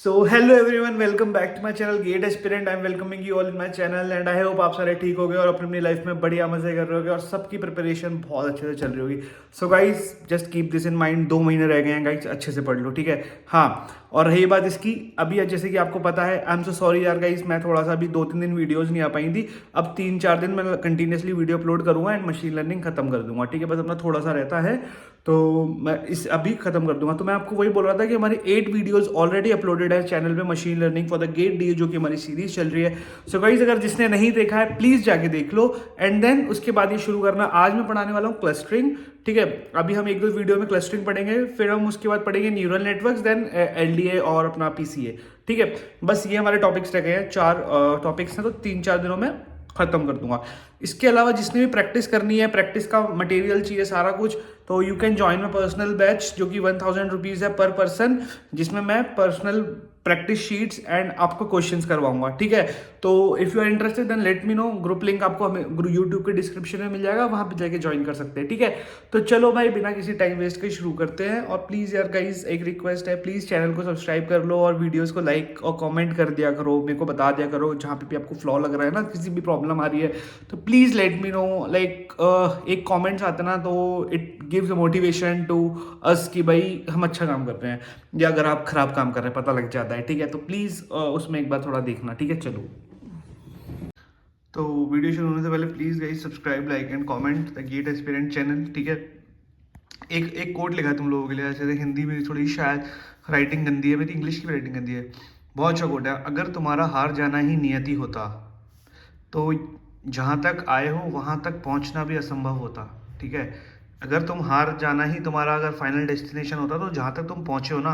So hello everyone, welcome back to my channel GATE aspirant. I am welcoming you all in my channel and I hope आप सारे ठीक हो गए और अपनी लाइफ में बढ़िया मजे कर रहे होगे और सबकी प्रिपरेशन बहुत अच्छे से चल रही होगी। So guys just keep this in mind, 2 महीने रह गए हैं गाइस, अच्छे से पढ़ लो, ठीक है। हाँ, और रही बात इसकी, अभी जैसे कि आपको पता है, आई एम सो सॉरी यार गाइस, मैं थोड़ा सा अभी 2-3 दिन वीडियोस नहीं आ पाई थी। अब 3-4 दिन मैं कंटिन्यूसली वीडियो अपलोड करूंगा एंड मशीन लर्निंग खत्म कर दूंगा, ठीक है। बस अपना थोड़ा सा रहता है तो मैं इस अभी खत्म कर दूंगा। तो मैं आपको वही बोल रहा था कि हमारी 8 वीडियोस ऑलरेडी अपलोडेड है चैनल पे, machine learning for the GATE D, जो कि हमारी सीरीज चल रही है। सो गाइस अगर जिसने नहीं देखा है प्लीज जाके देख लो एंड देन उसके बाद ये शुरू करना। आज मैं पढ़ाने वाला हूँ क्लस्टरिंग, ठीक है। अभी हम 1-2 वीडियो में क्लस्टरिंग पढ़ेंगे, फिर हम उसके बाद पढ़ेंगे न्यूरल नेटवर्क्स, देन एलडीए और अपना पीसीए, ठीक है। बस ये हमारे टॉपिक्स रह गए हैं, 4 टॉपिक्स हैं, तो 3-4 दिनों में खत्म कर दूंगा। इसके अलावा जिसने भी प्रैक्टिस करनी है, प्रैक्टिस का मटेरियल चाहिए सारा कुछ, तो you can join my personal batch जो कि 1000 रुपीज़ है पर पर्सन, जिसमें मैं पर्सनल प्रैक्टिस शीट्स एंड आपको क्वेश्चंस करवाऊंगा, ठीक है। तो if you are interested then let me know. Group link आपको हमें यूट्यूब के डिस्क्रिप्शन में मिल जाएगा, वहां पे जाके ज्वाइन कर सकते हैं, ठीक है। तो चलो भाई बिना किसी टाइम वेस्ट के शुरू करते हैं। और प्लीज़ यार गाइज एक रिक्वेस्ट है, प्लीज़ चैनल को सब्सक्राइब कर लो और वीडियोज़ को लाइक और कॉमेंट कर दिया करो, मेरे को बता दिया करो जहाँ पे भी आपको फ्लॉ लग रहा है ना, किसी भी प्रॉब्लम आ रही है तो please let me know. Like एक कॉमेंट्स आते ना तो it gives motivation to us कि भाई हम अच्छा काम कर रहे हैं, या अगर आप खराब काम कर रहे हैं पता लग जाता है, ठीक है। तो प्लीज़ उसमें एक बार थोड़ा देखना, ठीक है। चलो, तो वीडियो शुरू होने से पहले please guys subscribe, like and comment the GATE aspirant channel, ठीक है। एक एक कोट लिखा है तुम लोगों के लिए, जैसे हिंदी में थोड़ी शायद राइटिंग गंदी है, मेरी इंग्लिश की भी राइटिंग गंदी है। बहुत अच्छा कोट है, अगर तुम्हारा हार जाना ही नियति होता तो जहाँ तक आए हो वहाँ तक पहुँचना भी असंभव होता, ठीक है। अगर तुम हार जाना ही तुम्हारा अगर फाइनल डेस्टिनेशन होता तो जहाँ तक तुम पहुँचे हो ना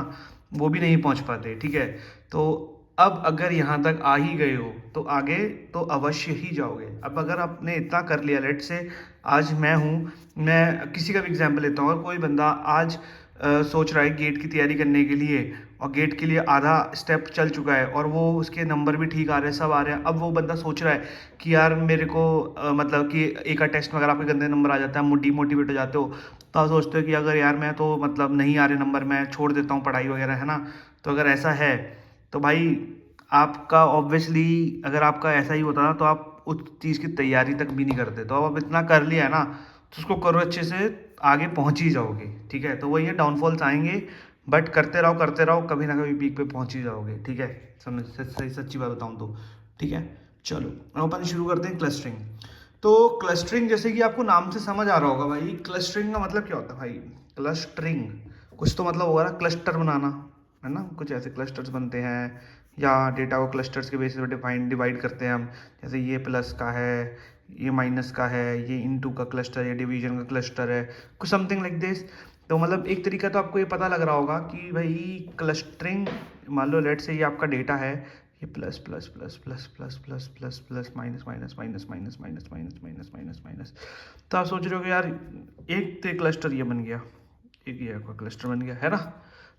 वो भी नहीं पहुँच पाते, ठीक है। तो अब अगर यहाँ तक आ ही गए हो तो आगे तो अवश्य ही जाओगे। अब अगर आपने इतना कर लिया, लेट से आज मैं हूँ, मैं किसी का भी एग्जाम्पल लेता हूँ, अगर कोई बंदा आज सोच रहा है गेट की तैयारी करने के लिए और गेट के लिए आधा स्टेप चल चुका है और वो उसके नंबर भी ठीक आ रहे हैं, सब आ रहे हैं, अब वो बंदा सोच रहा है कि यार मेरे को मतलब कि एक टेस्ट में अगर आपके गंदे नंबर आ जाता है, डिमोटिवेट हो जाते हो, तो आप सोचते हो कि अगर यार मैं तो मतलब नहीं आ रहे नंबर, मैं छोड़ देता हूँ पढ़ाई वगैरह, है ना। तो अगर ऐसा है तो भाई आपका ऑब्वियसली, अगर आपका ऐसा ही होता ना तो आप उस चीज़ की तैयारी तक भी नहीं करते। तो अब इतना कर लिया है ना तो उसको करो अच्छे से, आगे पहुंच ही जाओगे, ठीक है। तो वही है, डाउनफॉल्स आएंगे बट करते रहो, कभी ना कभी पीक पे पहुंच ही जाओगे, ठीक है। समझ सही सच्ची बात बताऊं तो, ठीक है। चलो अब अपन शुरू करते हैं क्लस्टरिंग। तो क्लस्टरिंग जैसे कि आपको नाम से समझ आ रहा होगा भाई, क्लस्टरिंग का मतलब क्या होता है भाई। क्लस्टरिंग कुछ तो मतलब होगा ना, क्लस्टर बनाना, है ना। कुछ ऐसे क्लस्टर्स बनते हैं या डेटा को क्लस्टर्स के बेसिस पे डिवाइड करते हैं हम, जैसे ये प्लस का है, ये माइनस का है, ये इनटू का क्लस्टर, ये डिवीजन का क्लस्टर है, कुछ समथिंग लाइक दिस। तो मतलब एक तरीका तो आपको ये पता लग रहा होगा कि भाई क्लस्टरिंग, मान लो लेट से ये आपका डेटा है, ये plus plus plus plus plus plus plus plus minus minus minus minus minus minus minus minus minus. तो आप सोच रहे हो कि यार एक तो क्लस्टर ये बन गया, एक ये आपका क्लस्टर बन गया, है ना।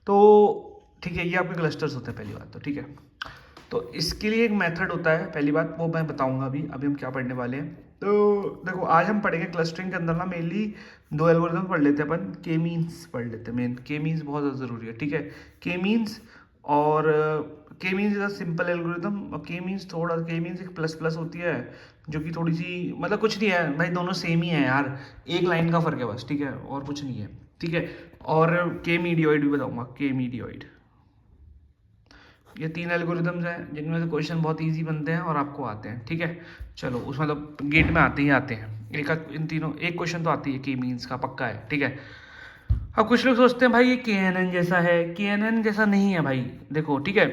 तो ठीक है, ये आपके क्लस्टर्स होते हैं, पहली बात तो, ठीक है। तो इसके लिए एक मेथड होता है, पहली बात वो मैं बताऊंगा अभी हम क्या पढ़ने वाले हैं। तो देखो आज हम पढ़ेंगे क्लस्टरिंग के अंदर ना मेनली 2 एल्गोरिथम पढ़ लेते हैं अपन, के मीन्स पढ़ लेते हैं, मेन के मीन्स बहुत ज़्यादा ज़रूरी है, ठीक है। के मीन्स और के means is a simple algorithm, और के मीन्स थोड़ा, के मीन्स एक प्लस प्लस होती है जो कि थोड़ी सी मतलब कुछ नहीं है भाई, दोनों सेम ही है यार, एक लाइन का फ़र्क है बस, ठीक है, और कुछ नहीं है, ठीक है। और के मीडियोइड भी बताऊंगा, के मीडियोइड। ये 3 एल्गोरिदम्स हैं जिनमें से क्वेश्चन बहुत इजी बनते हैं और आपको आते हैं, ठीक है। चलो उसमें मतलब गेट में आते ही आते हैं, एक इन तीनों एक क्वेश्चन तो आती है के मीन्स का, पक्का है, ठीक है। अब कुछ लोग सोचते हैं भाई ये के एन एन जैसा है, के एन एन जैसा नहीं है भाई, देखो ठीक है।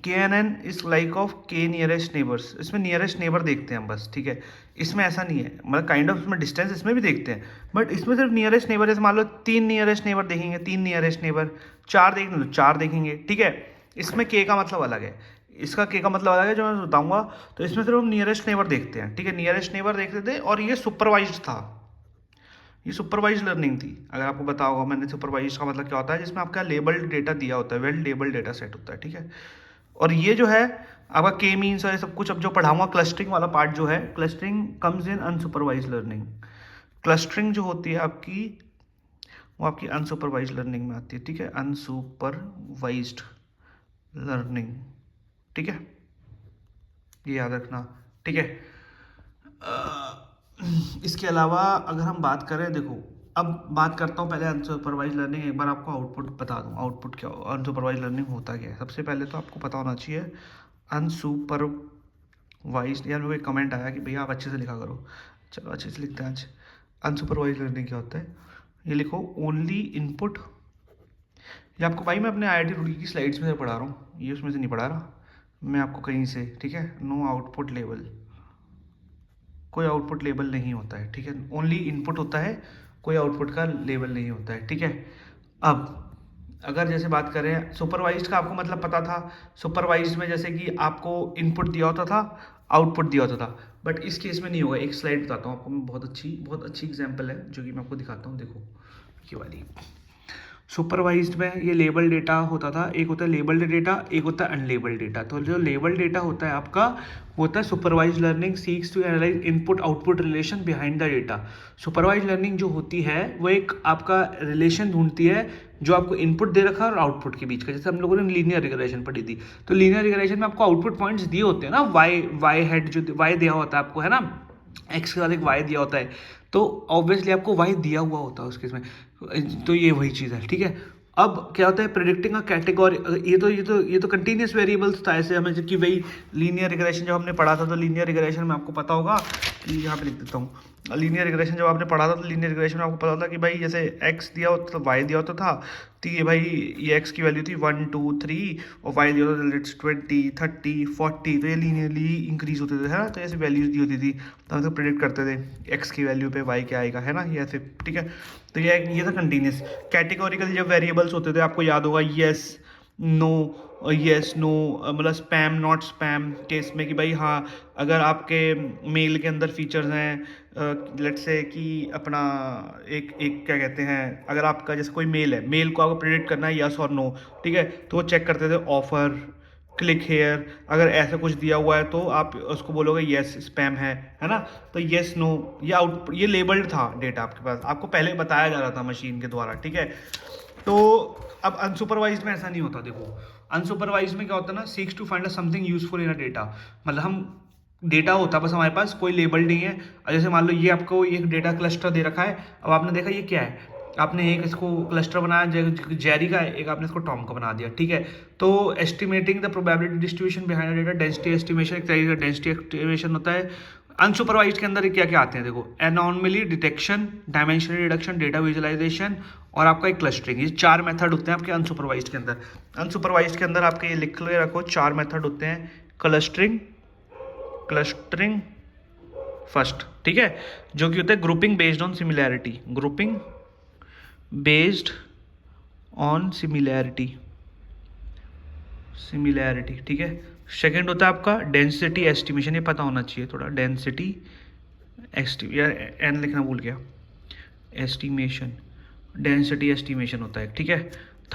K N N is like of K nearest neighbours, इसमें नियरेस्ट नेबर देखते हैं हम बस, ठीक है। इसमें ऐसा नहीं है, मतलब काइंड ऑफ इसमें डिस्टेंस इसमें भी देखते हैं, बट इसमें सिर्फ नियरेस्ट नेबर, जैसे मान लो 3 नियरेस्ट नेबर देखेंगे, 3 नियरेस्ट नेबर, 4 देखेंगे तो 4 देखेंगे, ठीक है। इसमें के का मतलब अलग है, इसका के का मतलब अलग है जो मैं बताऊंगा। तो इसमें सिर्फ हम नियरेस्ट नेबर देखते हैं, ठीक है, नियरेस्ट नेबर देखते थे, और ये सुपरवाइज्ड था, ये सुपरवाइज लर्निंग थी। अगर आपको पता होगा, मैंने सुपरवाइज का मतलब क्या होता है, जिसमें आपका लेबल्ड डेटा दिया होता है, वेल लेबल्ड डेटा सेट होता है, ठीक है। और ये जो है आपका के मीन्स और ये सब कुछ अब जो पढ़ाऊंगा, क्लस्टरिंग वाला पार्ट जो है, clustering comes in unsupervised learning. Clustering जो होती है आपकी, वो आपकी अनसुपरवाइज लर्निंग में आती है, ठीक है, अनसुपरवाइज्ड लर्निंग, ठीक है, ये याद रखना, ठीक है। इसके अलावा अगर हम बात करें, देखो अब बात करता हूँ पहले अनसुपरवाइज लर्निंग, एक बार आपको आउटपुट बता दूँ, आउटपुट क्या अनसुपरवाइज लर्निंग होता क्या है। सबसे पहले तो आपको पता होना चाहिए अनसुपरवाइज, यार मेरे को एक कमेंट आया कि भैया आप अच्छे से लिखा करो, चलो अच्छे से लिखते हैं आज। अनसुपरवाइज लर्निंग क्या होता है, ये लिखो ओनली इनपुट, ये आपको भाई मैं अपने IIT रुड़की की स्लाइड्स में से पढ़ा रहा हूँ, ये उसमें से नहीं पढ़ा रहा मैं आपको कहीं से, ठीक है। नो आउटपुट लेवल, कोई आउटपुट लेवल नहीं होता है, ठीक है। ओनली इनपुट होता है, कोई आउटपुट का लेवल नहीं होता है, ठीक है। अब अगर जैसे बात करें सुपरवाइज्ड का, आपको मतलब पता था सुपरवाइज्ड में जैसे कि आपको इनपुट दिया होता था, आउटपुट दिया होता था, बट इस केस में नहीं होगा। एक स्लाइड बताता हूँ आपको मैं, बहुत अच्छी एग्जांपल है जो कि मैं आपको दिखाता हूँ, देखो ये वाली। सुपरवाइज्ड में ये लेबल डेटा होता था, एक होता है लेबल्ड डेटा, एक होता है अनलेबल्ड डेटा। तो जो लेबल डेटा होता है आपका, वो होता है supervised learning seeks to analyse input output relation behind the data. Supervised learning जो होती है वो एक आपका रिलेशन ढूंढती है जो आपको इनपुट दे रखा है और आउटपुट के बीच का। जैसे हम लोगों ने लीनियर रिग्रेशन पढ़ी थी, तो लीनियर रिग्रेशन में आपको आउटपुट पॉइंट्स दिए होते हैं ना, वाई हेड जो वाई दिया होता है आपको, है ना, एक्स के साथ एक वाई दिया होता है, तो ऑब्वियसली आपको वाई दिया हुआ होता है उसके इसमें, तो ये वही चीज़ है, ठीक है। अब क्या होता है प्रेडिक्टिंग अ कैटेगरी, ये तो कंटिन्यूस वेरिएबल्स था ऐसे हमें, जबकि वही लीनियर रिग्रेशन जब हमने पढ़ा था, तो लीनियर रिग्रेशन में आपको पता होगा कि यहाँ पे लिख देता हूँ, लीनियर रिग्रेशन जब आपने पढ़ा था तो लीनियर रिग्रेशन में आपको पता था कि भाई जैसे x दिया होता था, y दिया होता था, तो ये भाई ये x की वैल्यू थी 1 2 3 और y दिया होता था लेट्स 20 30 40, तो ये लीनियरली इंक्रीज होते थे, है ना। तो ऐसे वैल्यूज दी होती थी, तो हम तो प्रेडिक्ट करते थे x की वैल्यू पे y क्या आएगा, है ना, ये ऐसे, ठीक है। तो ये था कंटिन्यूस। कैटेगोरिकल जब वेरिएबल्स होते थे, आपको याद होगा येस नो, येस नो, मतलब स्पैम नॉट स्पैम केस में, कि भाई हाँ अगर आपके मेल के अंदर फीचर्स हैं, लेट्स से कि अपना एक एक क्या कहते हैं, अगर आपका जैसे कोई मेल है, मेल को आपको प्रेडिक्ट करना है यस और नो, ठीक है, तो वो चेक करते थे ऑफर, क्लिक हेयर, अगर ऐसा कुछ दिया हुआ है तो आप उसको बोलोगे येस स्पैम है ना। तो येस नो, ये लेबल्ड था डेटा आपके पास, आपको पहले बताया जा रहा था मशीन के द्वारा, ठीक है। तो अब अनसुपरवाइज में ऐसा नहीं होता, देखो अनसुपरवाइज में क्या होता है ना, seeks to find something useful in a data, मतलब हम डेटा होता है बस हमारे पास, कोई लेबल नहीं है। और जैसे मान लो ये आपको एक डेटा क्लस्टर दे रखा है, अब आपने देखा ये क्या है, आपने एक इसको क्लस्टर बनाया जेरी का है, एक आपने इसको टॉम का बना दिया, ठीक है। तो estimating the probability distribution behind data, density estimation, एक तरीके का डेंसिटी एस्टिमेशन होता है। अनसुपरवाइज के अंदर क्या क्या आते हैं, देखो anomaly detection, dimensional reduction, data visualisation और आपका एक क्लस्टरिंग, ये 4 मेथड होते हैं आपके अनसुपरवाइज के अंदर। अनसुपरवाइज के अंदर आपके ये लिख के रखो 4 मेथड होते हैं, क्लस्टरिंग फर्स्ट, ठीक है, जो कि होता है grouping based on similarity, grouping based on similarity, ठीक है। सेकंड होता है आपका डेंसिटी एस्टिमेशन, ये पता होना चाहिए थोड़ा, डेंसिटी यार एन लिखना भूल गया, एस्टिमेशन, डेंसिटी एस्टिमेशन होता है, ठीक है।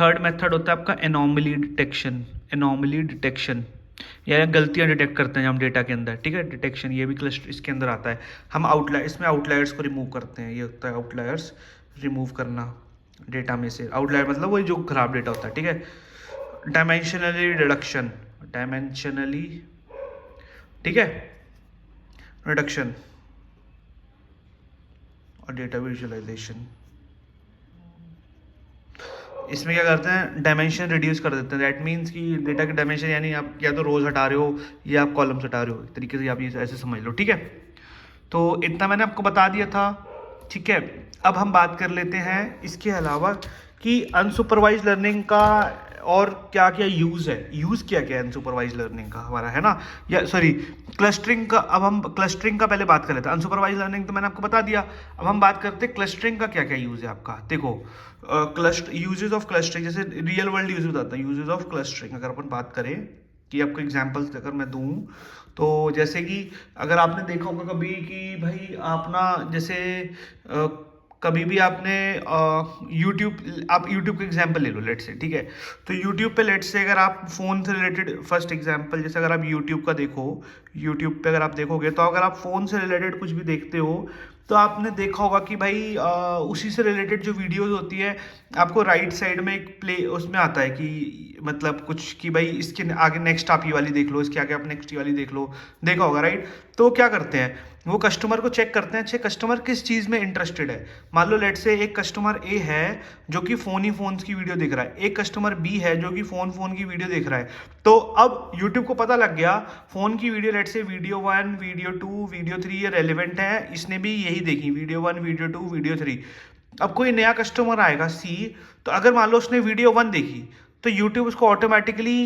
थर्ड मेथड होता है आपका एनॉमली डिटेक्शन, या गलतियां डिटेक्ट करते हैं हम डेटा के अंदर, ठीक है, डिटेक्शन, ये भी क्लस्टर इसके अंदर आता है। हम इसमें आउटलायर्स को रिमूव करते हैं, ये होता है आउटलायर्स रिमूव करना डेटा में से, आउटलायर मतलब वही जो खराब डेटा होता है, ठीक है। डायमेंशनली, ठीक है, रिडक्शन और डेटा विजुअलाइजेशन, इसमें क्या करते हैं डायमेंशन रिड्यूस कर देते हैं, दैट मीन्स कि डेटा के डायमेंशन, यानी आप या तो रोज हटा रहे हो या आप कॉलम्स हटा रहे हो, एक तरीके से आप ये ऐसे समझ लो, ठीक है। तो इतना मैंने आपको बता दिया था, ठीक है। अब हम बात कर लेते हैं इसके अलावा कि अनसुपरवाइज लर्निंग का और क्या क्या यूज़ है, यूज़ क्या क्या है अनसुपरवाइज लर्निंग का हमारा, है ना, या सॉरी क्लस्टरिंग का। अब हम क्लस्टरिंग का पहले बात कर लेते हैं, अनसुपरवाइज लर्निंग तो मैंने आपको बता दिया, अब हम बात करते हैं क्लस्टरिंग का क्या क्या यूज़ है आपका। देखो यूजेस ऑफ क्लस्टरिंग, जैसे रियल वर्ल्ड यूज बताता है, यूजेस ऑफ क्लस्टरिंग अगर अपन बात करें कि आपको एग्जाम्पल्स अगर मैं दूँ, तो जैसे कि अगर आपने देखा होगा कभी कि भाई आप ना जैसे कभी भी आपने आप यूट्यूब का एग्जांपल ले लो लेट से, ठीक है। तो यूट्यूब पे लेट से अगर आप फ़ोन से रिलेटेड फर्स्ट एग्जांपल, जैसे अगर आप यूट्यूब का देखो, यूट्यूब पे अगर आप देखोगे तो अगर आप फ़ोन से रिलेटेड कुछ भी देखते हो तो आपने देखा होगा कि भाई उसी से रिलेटेड जो वीडियोस होती है, आपको राइट साइड में एक प्ले उसमें आता है कि मतलब कुछ कि भाई इसके आगे नेक्स्ट आप ये वाली देख लो, इसके आगे आप नेक्स्ट ये वाली देख लो, देखा होगा राइट। तो क्या करते हैं, वो कस्टमर को चेक करते हैं, अच्छे कस्टमर किस चीज़ में इंटरेस्टेड है। मान लो लेट से एक कस्टमर ए है जो कि फ़ोन की वीडियो देख रहा है, एक कस्टमर बी है जो कि फ़ोन की वीडियो देख रहा है। तो अब यूट्यूब को पता लग गया फ़ोन की वीडियो लेट से वीडियो 1, वीडियो 2, वीडियो 3 ये रेलिवेंट है, इसने भी यही देखी वीडियो 1, वीडियो 2, वीडियो 3। अब कोई नया कस्टमर आएगा सी, तो अगर मान लो उसने वीडियो 1 देखी, तो यूट्यूब उसको ऑटोमेटिकली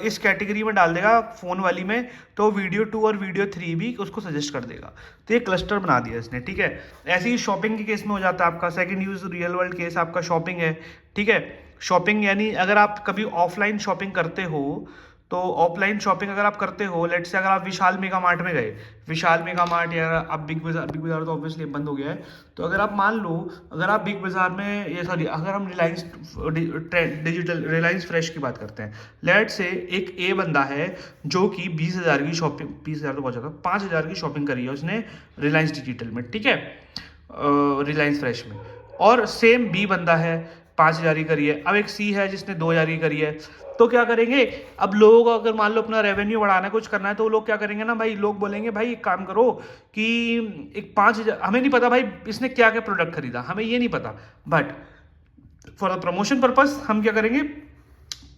इस कैटेगरी में डाल देगा फ़ोन वाली में, तो वीडियो 2 और वीडियो 3 भी उसको सजेस्ट कर देगा। तो ये क्लस्टर बना दिया इसने, ठीक है। ऐसे ही शॉपिंग के केस में हो जाता है आपका second use real world case आपका शॉपिंग है, ठीक है। शॉपिंग यानी अगर आप कभी ऑफलाइन शॉपिंग करते हो, तो ऑफलाइन शॉपिंग अगर आप करते हो, लेट से अगर आप विशाल मेगा मार्ट में गए, विशाल मेगा मार्ट या आप बिग बाजार तो ऑब्वियसली बंद हो गया है। तो अगर आप मान लो, अगर आप बिग बाजार में ये सॉरी अगर हम रिलायंस डिजिटल रिलायंस फ्रेश की बात करते हैं, लेट से एक ए बंदा है जो कि 20,000 की शॉपिंग, 20,000 तो बहुत ज़्यादा, 5,000 की शॉपिंग करी है उसने रिलायंस डिजिटल में, ठीक है, रिलायंस फ्रेश में। और सेम बी बंदा है 5,000 की करी है, अब एक सी है जिसने 2,000 की करी है। तो क्या करेंगे, अब लोगों को अगर मान लो अपना रेवेन्यू बढ़ाना है, कुछ करना है, तो लोग क्या करेंगे ना भाई, लोग बोलेंगे भाई एक काम करो कि एक 5,000, हमें नहीं पता भाई इसने क्या क्या प्रोडक्ट खरीदा, हमें ये नहीं पता, but for the promotion purpose हम क्या करेंगे,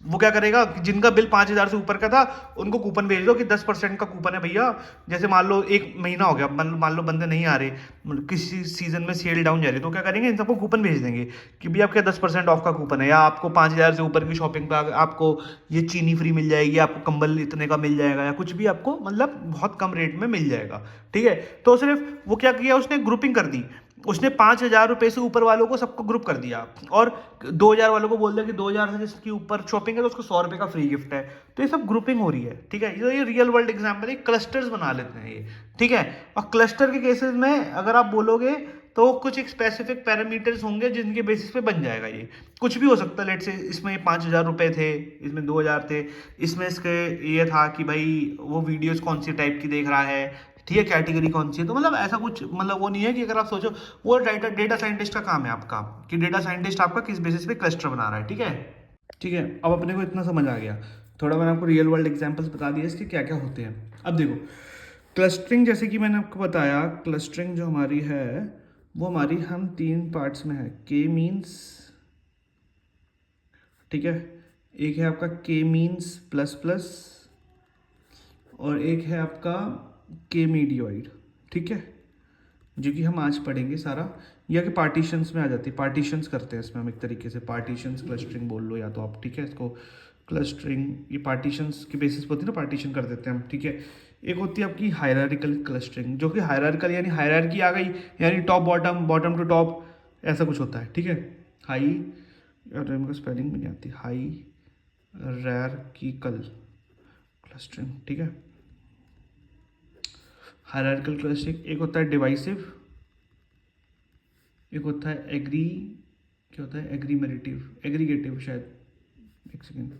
वो क्या करेगा कि जिनका बिल 5,000 से ऊपर का था उनको कूपन भेज दो कि 10% का कूपन है भैया। जैसे मान लो एक महीना हो गया, मान लो बंदे नहीं आ रहे, मतलब किसी सीजन में सेल डाउन जा रही, तो क्या करेंगे, इन सबको कूपन भेज देंगे कि भैया आपका 10% ऑफ का कूपन है, या आपको 5,000 से ऊपर की शॉपिंग पर आपको ये चीनी फ्री मिल जाएगी, आपको कंबल इतने का मिल जाएगा, या कुछ भी आपको मतलब बहुत कम रेट में मिल जाएगा, ठीक है। तो सिर्फ वो क्या किया, उसने ग्रुपिंग कर दी, उसने 5,000 रुपये से ऊपर वालों को सबको ग्रुप कर दिया, और 2,000 वालों को बोल दिया कि 2,000 से जिसकी ऊपर शॉपिंग है तो उसको 100 रुपये का फ्री गिफ्ट है। तो ये सब ग्रुपिंग हो रही है, ठीक है। ये रियल वर्ल्ड एग्जाम्पल है, क्लस्टर्स बना लेते हैं ये, ठीक है। और क्लस्टर के केसेस में अगर आप बोलोगे तो कुछ एक स्पेसिफिक पैरामीटर्स होंगे जिनके बेसिस पे बन जाएगा ये। कुछ भी हो सकता है, लेट से इसमें 5,000 रुपये थे, इसमें 2,000 थे, इसमें इसके ये था कि भाई वो वीडियोस कौन सी टाइप की देख रहा है, ठीक है, कैटेगरी कौन सी है। तो मतलब ऐसा कुछ मतलब वो नहीं है कि अगर आप सोचो, वो डेटा साइंटिस्ट का काम है आपका कि डेटा साइंटिस्ट आपका किस बेसिस पे क्लस्टर बना रहा है, ठीक है। ठीक है, अब अपने को इतना समझ आ गया, थोड़ा मैंने आपको रियल वर्ल्ड एग्जांपल्स बता दिए इसके क्या क्या होते हैं। अब देखो क्लस्टरिंग, जैसे कि मैंने आपको बताया, क्लस्टरिंग जो हमारी है वो हमारी हम 3 पार्ट्स में है। के मीन्स, ठीक है, एक है आपका के मीन्स प्लस प्लस, और एक है आपका के मीडियोइड, ठीक है, जो कि हम आज पढ़ेंगे सारा। या कि पार्टीशंस में आ जाती है, पार्टीशंस करते हैं इसमें हम एक तरीके से, पार्टीशंस क्लस्टरिंग बोल लो या तो आप, ठीक है। इसको क्लस्टरिंग, ये पार्टीशंस की बेसिस पर होती है ना, पार्टीशन कर देते हैं हम, ठीक है। एक होती है आपकी हायरार्किकल क्लस्टरिंग, जो कि हायरार्किकल यानी हायरार्की आ गई, यानी top bottom, bottom to top, ऐसा कुछ होता है, ठीक है। हाई, यार इनका स्पेलिंग भी नहीं आती, हाई रैरकिकल क्लस्टरिंग, ठीक है। हायरार्किकल क्लस्टरिंग एक होता है डिवाइसिव, एक होता है एग्री, क्या होता है, एग्रीगेटिव शायद, एक सेकेंड।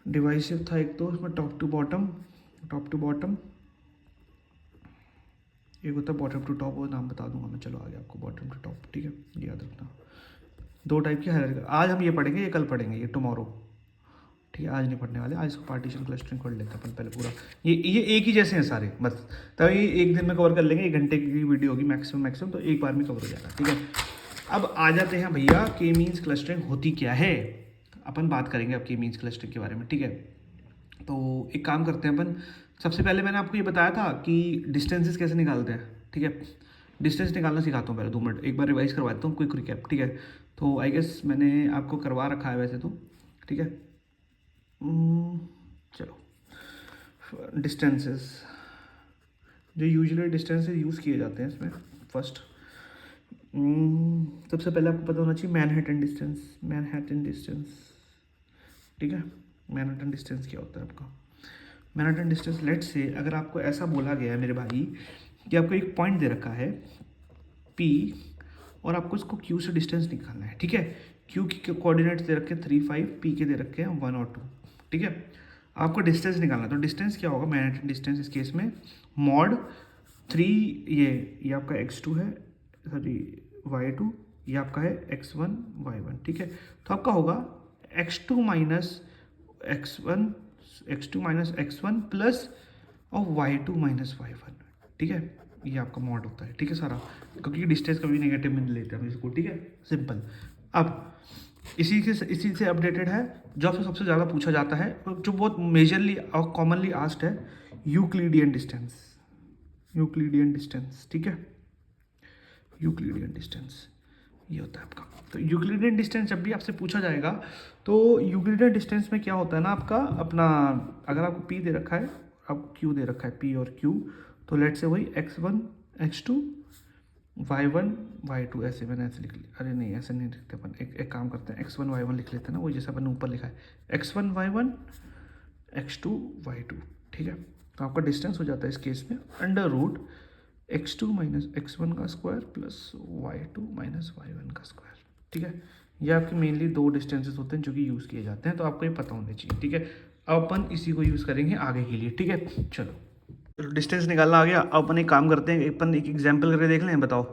डिवाइसिव था एक, तो उसमें टॉप टू बॉटम, एक होता है बॉटम टू टॉप, वो नाम बता दूंगा मैं, चलो आगे आपको, बॉटम टू टॉप, ठीक है, ये याद रखना। 2 टाइप की हायरार्की, आज हम ये पढ़ेंगे, ये कल पढ़ेंगे, ये टुमारो, ठीक है, आज नहीं पढ़ने वाले, आज इसको पार्टीशन क्लस्टरिंग कर लेते हैं अपन पहले पूरा। ये एक ही जैसे हैं सारे, बस तभी एक दिन में कवर कर लेंगे, 1 घंटे की वीडियो होगी मैक्सिमम, तो एक बार में कवर हो जाएगा, ठीक है। अब आ जाते हैं भैया, के मीन्स क्लस्टरिंग होती क्या है, अपन बात करेंगे अब के मीन्स क्लस्टरिंग के बारे में, ठीक है। तो एक काम करते हैं अपन, सबसे पहले मैंने आपको ये बताया था कि डिस्टेंसेस कैसे निकालते हैं, ठीक है। डिस्टेंस निकालना सिखाता हूँ पहले, 2 मिनट एक बार रिवाइज करवा देता हूँ, क्विक रिकैप, ठीक है। तो आई गेस मैंने आपको करवा रखा है वैसे तो, ठीक है। चलो, डिस्टेंसेस, जो यूजुअली डिस्टेंसेस यूज़ किए जाते हैं इसमें, फर्स्ट सबसे पहले आपको पता होना चाहिए मैनहट्टन डिस्टेंस, ठीक है। मैनहट्टन डिस्टेंस क्या होता है आपका, मैनहट्टन डिस्टेंस, लेट से अगर आपको ऐसा बोला गया है मेरे भाई कि आपको एक पॉइंट दे रखा है P, और आपको इसको Q से डिस्टेंस निकालना है, ठीक है। Q के कोऑर्डिनेट्स दे रखे हैं 3, 5, P के दे रखे हैं 1 और 2, ठीक है। आपको डिस्टेंस निकालना है, तो डिस्टेंस क्या होगा, मैनहट्टन डिस्टेंस इस केस में मॉड 3 ये आपका x2 है, सॉरी y2, ये आपका है x1 y1, ठीक है। तो आपका होगा x2 माइनस x1 प्लस और y2 माइनस y1, ठीक है। ये आपका मॉड होता है, ठीक है सारा, क्योंकि डिस्टेंस कभी नेगेटिव में नहीं लेते हम इसको, ठीक है, सिंपल। अब इसी से अपडेटेड है जो आपसे सबसे ज़्यादा पूछा जाता है, जो बहुत मेजरली और कॉमनली आस्क्ड है, यूक्लिडियन डिस्टेंस। यूक्लिडियन डिस्टेंस, ठीक है, यूक्लिडियन डिस्टेंस ये होता है आपका। तो यूक्लिडियन डिस्टेंस जब भी आपसे पूछा जाएगा तो यूक्लिडियन डिस्टेंस में क्या होता है ना आपका अपना, अगर आपको p दे रखा है, आपको q दे रखा है, p और q, तो लेट से वही x1 x2 y1 y2 ऐसे मैंने ऐसे लिख लिया, अरे नहीं ऐसे नहीं लिखते अपन, एक काम करते हैं, x1 y1 लिख लेते हैं ना, वही जैसा अपन ऊपर लिखा है x1 y1 x2 y2, ठीक है। तो आपका डिस्टेंस हो जाता है इस केस में under root x2 minus x1 का square plus y2 minus y1 का स्क्वायर, ठीक है। ये आपके मेनली दो डिस्टेंसेस होते हैं जो कि यूज़ किए जाते हैं, तो आपको ये पता होना चाहिए, ठीक है। अब अपन इसी को यूज़ करेंगे आगे के लिए, ठीक है। चलो डिस्टेंस निकालना आ गया, अब अपन एक काम करते हैं, अपन एक एग्जाम्पल करके देख लें, बताओ,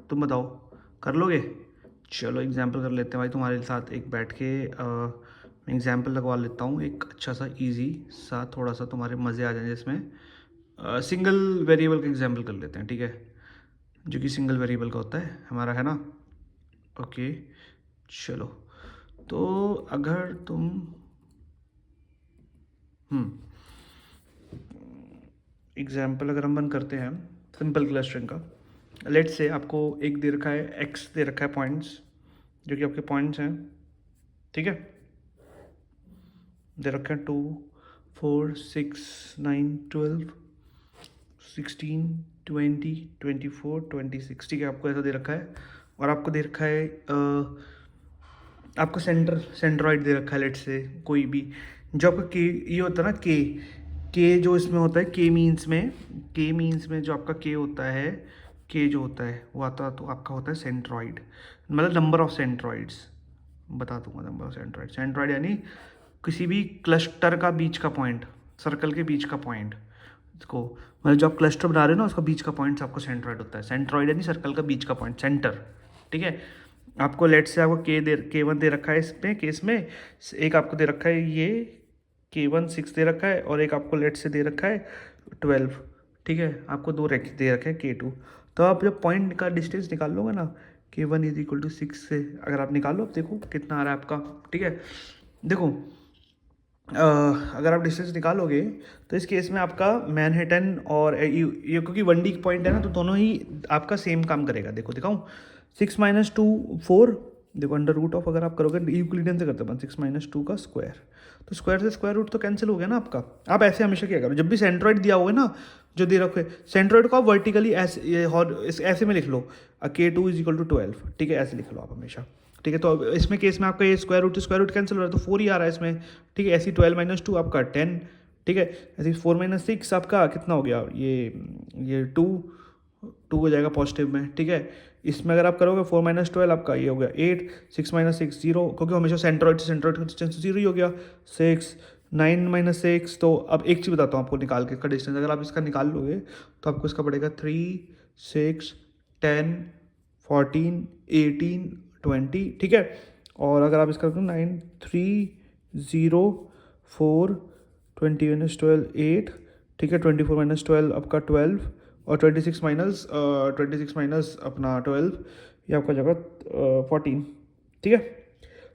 तुम बताओ, कर लोगे? चलो एग्जाम्पल कर लेते हैं भाई तुम्हारे साथ, एक बैठ के मैं एग्जाम्पल लगवा लेता हूँ, एक अच्छा सा ईजी सा, थोड़ा सा तुम्हारे मज़े आ जाए, जिसमें सिंगल वेरिएबल का एग्जाम्पल कर लेते हैं, ठीक है, जो कि सिंगल वेरिएबल का होता है हमारा, है ना। ओके चलो, तो अगर तुम एग्जाम्पल अगर हम बन करते हैं सिंपल क्लस्टरिंग का, लेट से आपको एक दे रखा है, एक्स दे रखा है पॉइंट्स, जो कि आपके पॉइंट्स हैं, ठीक है, दे रखे हैं 2 4 6 9 12 16 20 24 26, ठीक है, आपको ऐसा दे रखा है। और आपको दे रखा है आपको सेंट्रॉइड दे रखा है, लेट से कोई भी, जो आपका के ये होता है ना, के जो इसमें होता है, के मीन्स में जो आपका के होता है, के जो होता है वो आता तो आपका होता है सेंट्रॉइड, मतलब नंबर ऑफ सेंट्रॉइड्स, बता दूंगा नंबर ऑफ सेंट्रॉइड यानी किसी भी क्लस्टर का बीच का पॉइंट, सर्कल के बीच का पॉइंट को, मतलब जो आप क्लस्टर बना रहे हो ना उसका बीच का पॉइंट आपको सेंट्रॉइड होता है। सेंट्रॉइड यानी सर्कल का बीच का पॉइंट, सेंटर, ठीक है। आपको लेट से आपको K1 दे रखा है इसमें केस में, एक आपको दे रखा है ये K1 6 दे रखा है, और एक आपको लेट से दे रखा है 12, ठीक है। आपको दो दे रखे हैं K2। तो आप जब पॉइंट का डिस्टेंस निकाल लोगे ना, K1 इज इक्वल टू 6 से अगर आप निकाल लो, अब देखो कितना आ रहा है आपका, ठीक है। देखो अगर आप डिस्टेंस निकालोगे तो इस केस में आपका मैनहट्टन और ये क्योंकि 1D पॉइंट है ना, तो दोनों ही आपका सेम काम करेगा। देखो दिखाऊं, 6 माइनस 2 4, देखो अंडर रूट ऑफ अगर आप करोगे यूक्लिडियन से करते हैं 6 माइनस 2 का स्क्वायर, तो स्क्वायर से स्क्वायर रूट तो कैंसिल हो गया ना आपका। आप ऐसे हमेशा क्या करो, जब भी सेंट्रॉइड दिया हुआ है ना, जो दे रखे सेंट्रॉइड को आप वर्टिकली ऐसे में लिख लो, K2 इज इक्वल टू 12, ठीक है, ऐसे लिख लो आप हमेशा, ठीक है। तो इसमें केस में आपका ये स्क्वायर रूट कैंसिल हो रहा है, तो 4 ही आ रहा है इसमें, ठीक है। ऐसी 12 माइनस 2 आपका 10, ठीक है। ऐसे 4 माइनस 6 आपका कितना हो गया, ये 2 हो जाएगा पॉजिटिव में, ठीक है। इसमें अगर आप करोगे 4 माइनस 12 आपका ये हो गया 8, 6 माइनस 6 0, क्योंकि हमेशा सेंट्रॉइड का डिस्टेंस 0 ही हो गया, 6 9 माइनस 6। तो अब एक चीज़ बताता हूँ आपको निकाल के इसका डिस्टेंस, अगर आप इसका निकाल लोगे तो आपको इसका पड़ेगा 3 6 10 14 18 20, ठीक है। और अगर आप इसका 9 3 0 4 20 माइनस 12 8, ठीक है, 24 माइनस 12 आपका 12, और 26 माइनस अपना 12, ये आपका जगह 14, ठीक है।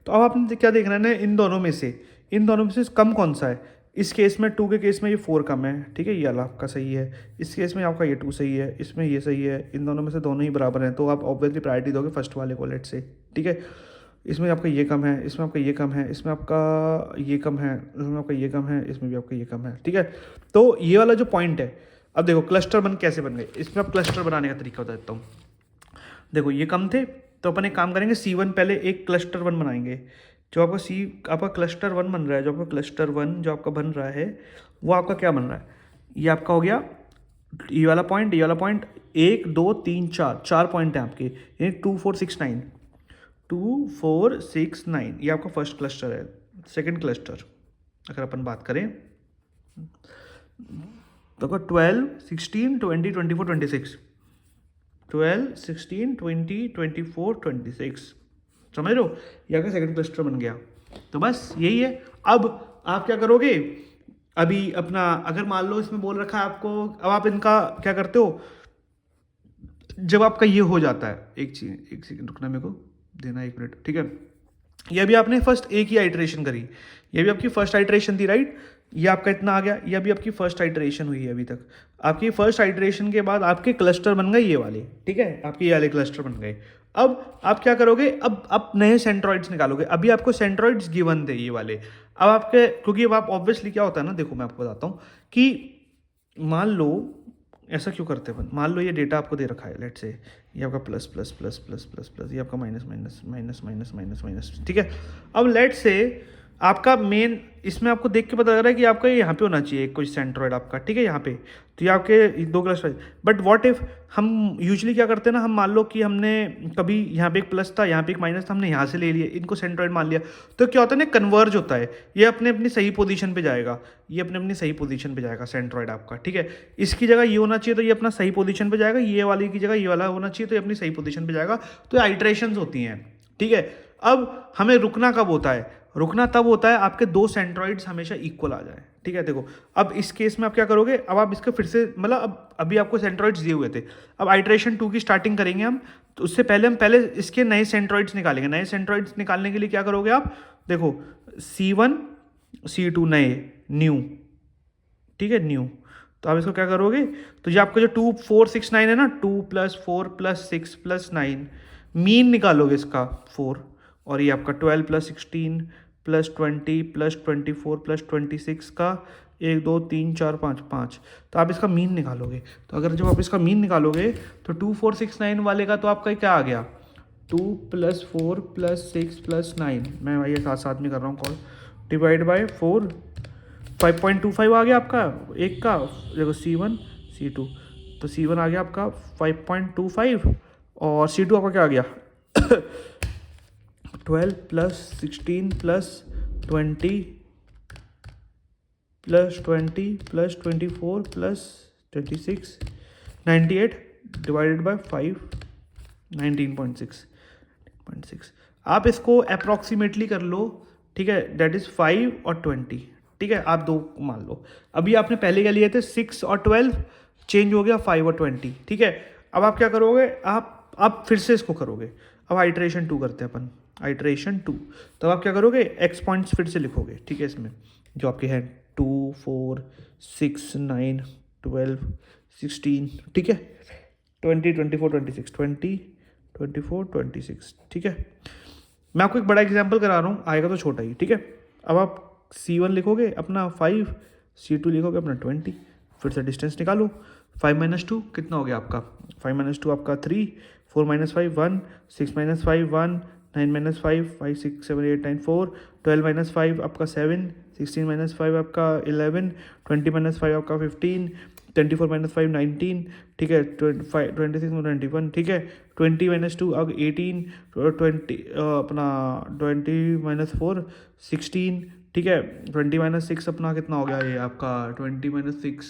तो अब आपने क्या देखना है ना, इन दोनों में से कम कौन सा है। इस केस में 2 के केस में ये 4 कम है, ठीक है, ये वाला आपका सही है। इस केस में आपका ये 2 सही है, इसमें ये सही है, इन दोनों में से दोनों ही बराबर हैं, तो आप ऑब्वियसली प्रायोरिटी दोगे फर्स्ट वाले को, लेट से, ठीक है। इसमें आपका ये कम है, इसमें आपका ये कम है, इसमें आपका ये कम है, इसमें आपका ये कम है, इसमें भी आपका ये कम है, ठीक है। तो ये वाला जो पॉइंट है, अब देखो क्लस्टर कैसे बन गए, इसमें आप क्लस्टर बनाने का तरीका बता देता हूँ। देखो ये कम थे, तो अपन एक काम करेंगे, C1 पहले एक क्लस्टर 1 बनाएंगे, जो आपका क्लस्टर 1 बन रहा है, जो आपका बन रहा है वो आपका क्या बन रहा है, ये आपका हो गया ये वाला पॉइंट 1 2 3 4 पॉइंट है आपके, यानी 2 4 6 9 2 4 6 9, ये आपका फर्स्ट क्लस्टर है। सेकंड क्लस्टर अगर अपन बात करें, देखो 12, 16, 20, 24, 26, 12, 16, 20, 24, 26, समझ रहे हो, ये आपका सेकंड क्लस्टर बन गया। तो बस यही है। अब आप क्या करोगे, अभी अपना अगर मान लो इसमें बोल रखा है आपको, अब आप इनका क्या करते हो, जब आपका ये हो जाता है, एक सेकंड रुकना, मेरे को देना 1 मिनट, ठीक है। ये अभी आपने फर्स्ट एक ही आइट्रेशन करी, ये भी आपकी फर्स्ट आइट्रेशन थी, राइट। ये आपका इतना आ गया, ये अभी आपकी फर्स्ट आइट्रेशन हुई है अभी तक। आपकी फर्स्ट आइट्रेशन के बाद आपके क्लस्टर बन गए ये वाले, ठीक है, आपके ये वाले क्लस्टर बन गए। अब आप क्या करोगे, अब आप नए सेंट्रॉइड्स निकालोगे। अभी आपको सेंट्रॉइड्स गिवन थे ये वाले। अब आपके, क्योंकि अब आप ऑब्वियसली क्या होता है ना, देखो मैं आपको बताता हूँ कि मान लो, ऐसा क्यों करते हैं, मान लो ये डेटा आपको दे रखा है, लेट से ये आपका plus plus plus plus plus plus, ये आपका minus minus minus minus minus minus, ठीक है। अब लेट से आपका मेन, इसमें आपको देख के पता लग रहा है कि आपका ये यहाँ पे होना चाहिए कोई सेंट्रॉइड आपका, ठीक है, यहाँ पे। तो ये आपके 2 क्लस्टर। बट व्हाट इफ हम यूजुअली क्या करते हैं ना, हम मान लो कि हमने कभी यहाँ पे एक प्लस था, यहाँ पे एक माइनस था, हमने यहाँ से ले लिया, इनको सेंट्रॉइड मान लिया, तो क्या होता है ना, कन्वर्ज होता है, ये अपने अपनी सही पोजीशन पे जाएगा, ये अपने अपनी सही पोजीशन पे जाएगा सेंट्रॉइड आपका, ठीक है। इसकी जगह ये होना चाहिए तो ये अपना सही पोजीशन पे जाएगा, ये वाली की जगह ये वाला होना चाहिए तो ये अपनी सही पोजीशन पे जाएगा। तो आइट्रेशंस होती हैं, ठीक है। अब हमें रुकना कब होता है, रुकना तब होता है आपके 2 सेंट्रॉइड्स हमेशा इक्वल आ जाए, ठीक है। देखो अब इस केस में आप क्या करोगे, अब आप इसके फिर से मतलब अब अभी आपको सेंट्रॉइड्स दिए हुए थे, अब आइट्रेशन 2 की स्टार्टिंग करेंगे हम, तो उससे पहले हम पहले इसके नए सेंट्रॉइड्स निकालेंगे। नए सेंट्रॉइड्स निकालने के लिए क्या करोगे आप, देखो C1 C2 नए न्यू, ठीक है, न्यू। तो आप इसको क्या करोगे, तो ये आपका जो 2 4 6 9 है ना, 2 + 4 + 6 + 9, मीन निकालोगे इसका 4, और ये आपका 12 + 16 + 20 + 24 + 26 का 1 2 3 4 5 5, तो आप इसका मीन निकालोगे। तो अगर जब आप इसका मीन निकालोगे तो 2 4 6 9 वाले का तो आपका क्या आ गया, 2 + 4 + 6 + 9, मैं ये साथ साथ में कर रहा हूँ कॉल, डिवाइड बाय 4, 5.25 आ गया आपका एक का। देखो C1 C2, तो C1 आ गया आपका 5.25 और C2 आपका क्या आ गया 12 + 16 + 20 + 20 + 24 + 26, 98 डिवाइडेड बाय 5, 19.6। आप इसको अप्रॉक्सीमेटली कर लो, ठीक है, दैट इज़ 5 और 20, ठीक है, आप 2 मान लो। अभी आपने पहले क्या लिए थे, 6 और 12, चेंज हो गया 5 और 20, ठीक है। अब आप क्या करोगे, आप फिर से इसको करोगे। अब आइट्रेशन 2 करते हैं अपन, आइट्रेशन 2। तो आप क्या करोगे, एक्स पॉइंट्स फिर से लिखोगे, ठीक है, इसमें जो आपके हैं 2 4 6 9 12 16, ठीक है, 20 24 26, 20 24 26, ठीक है। मैं आपको एक बड़ा एग्जाम्पल करा रहा हूँ, आएगा तो छोटा ही, ठीक है। अब आप C1 लिखोगे अपना 5, C2 लिखोगे अपना 20, फिर से डिस्टेंस निकालो। 5 - 2 कितना हो गया आपका, 5 - 2 आपका 3, 4 - 5 1, 6 - 5 1, 9 - 5 5 6 7 8 9 4, 12 - 5 आपका 7, 16 - 5 आपका 11, 20 - 5 आपका 15, 24 - 5 19, ठीक है, 26 - 21, ठीक है, 20 - 2 अब 18, 20 अपना 20 - 4 16, ठीक है, 20 - 6 अपना कितना हो गया ये आपका 20 - 6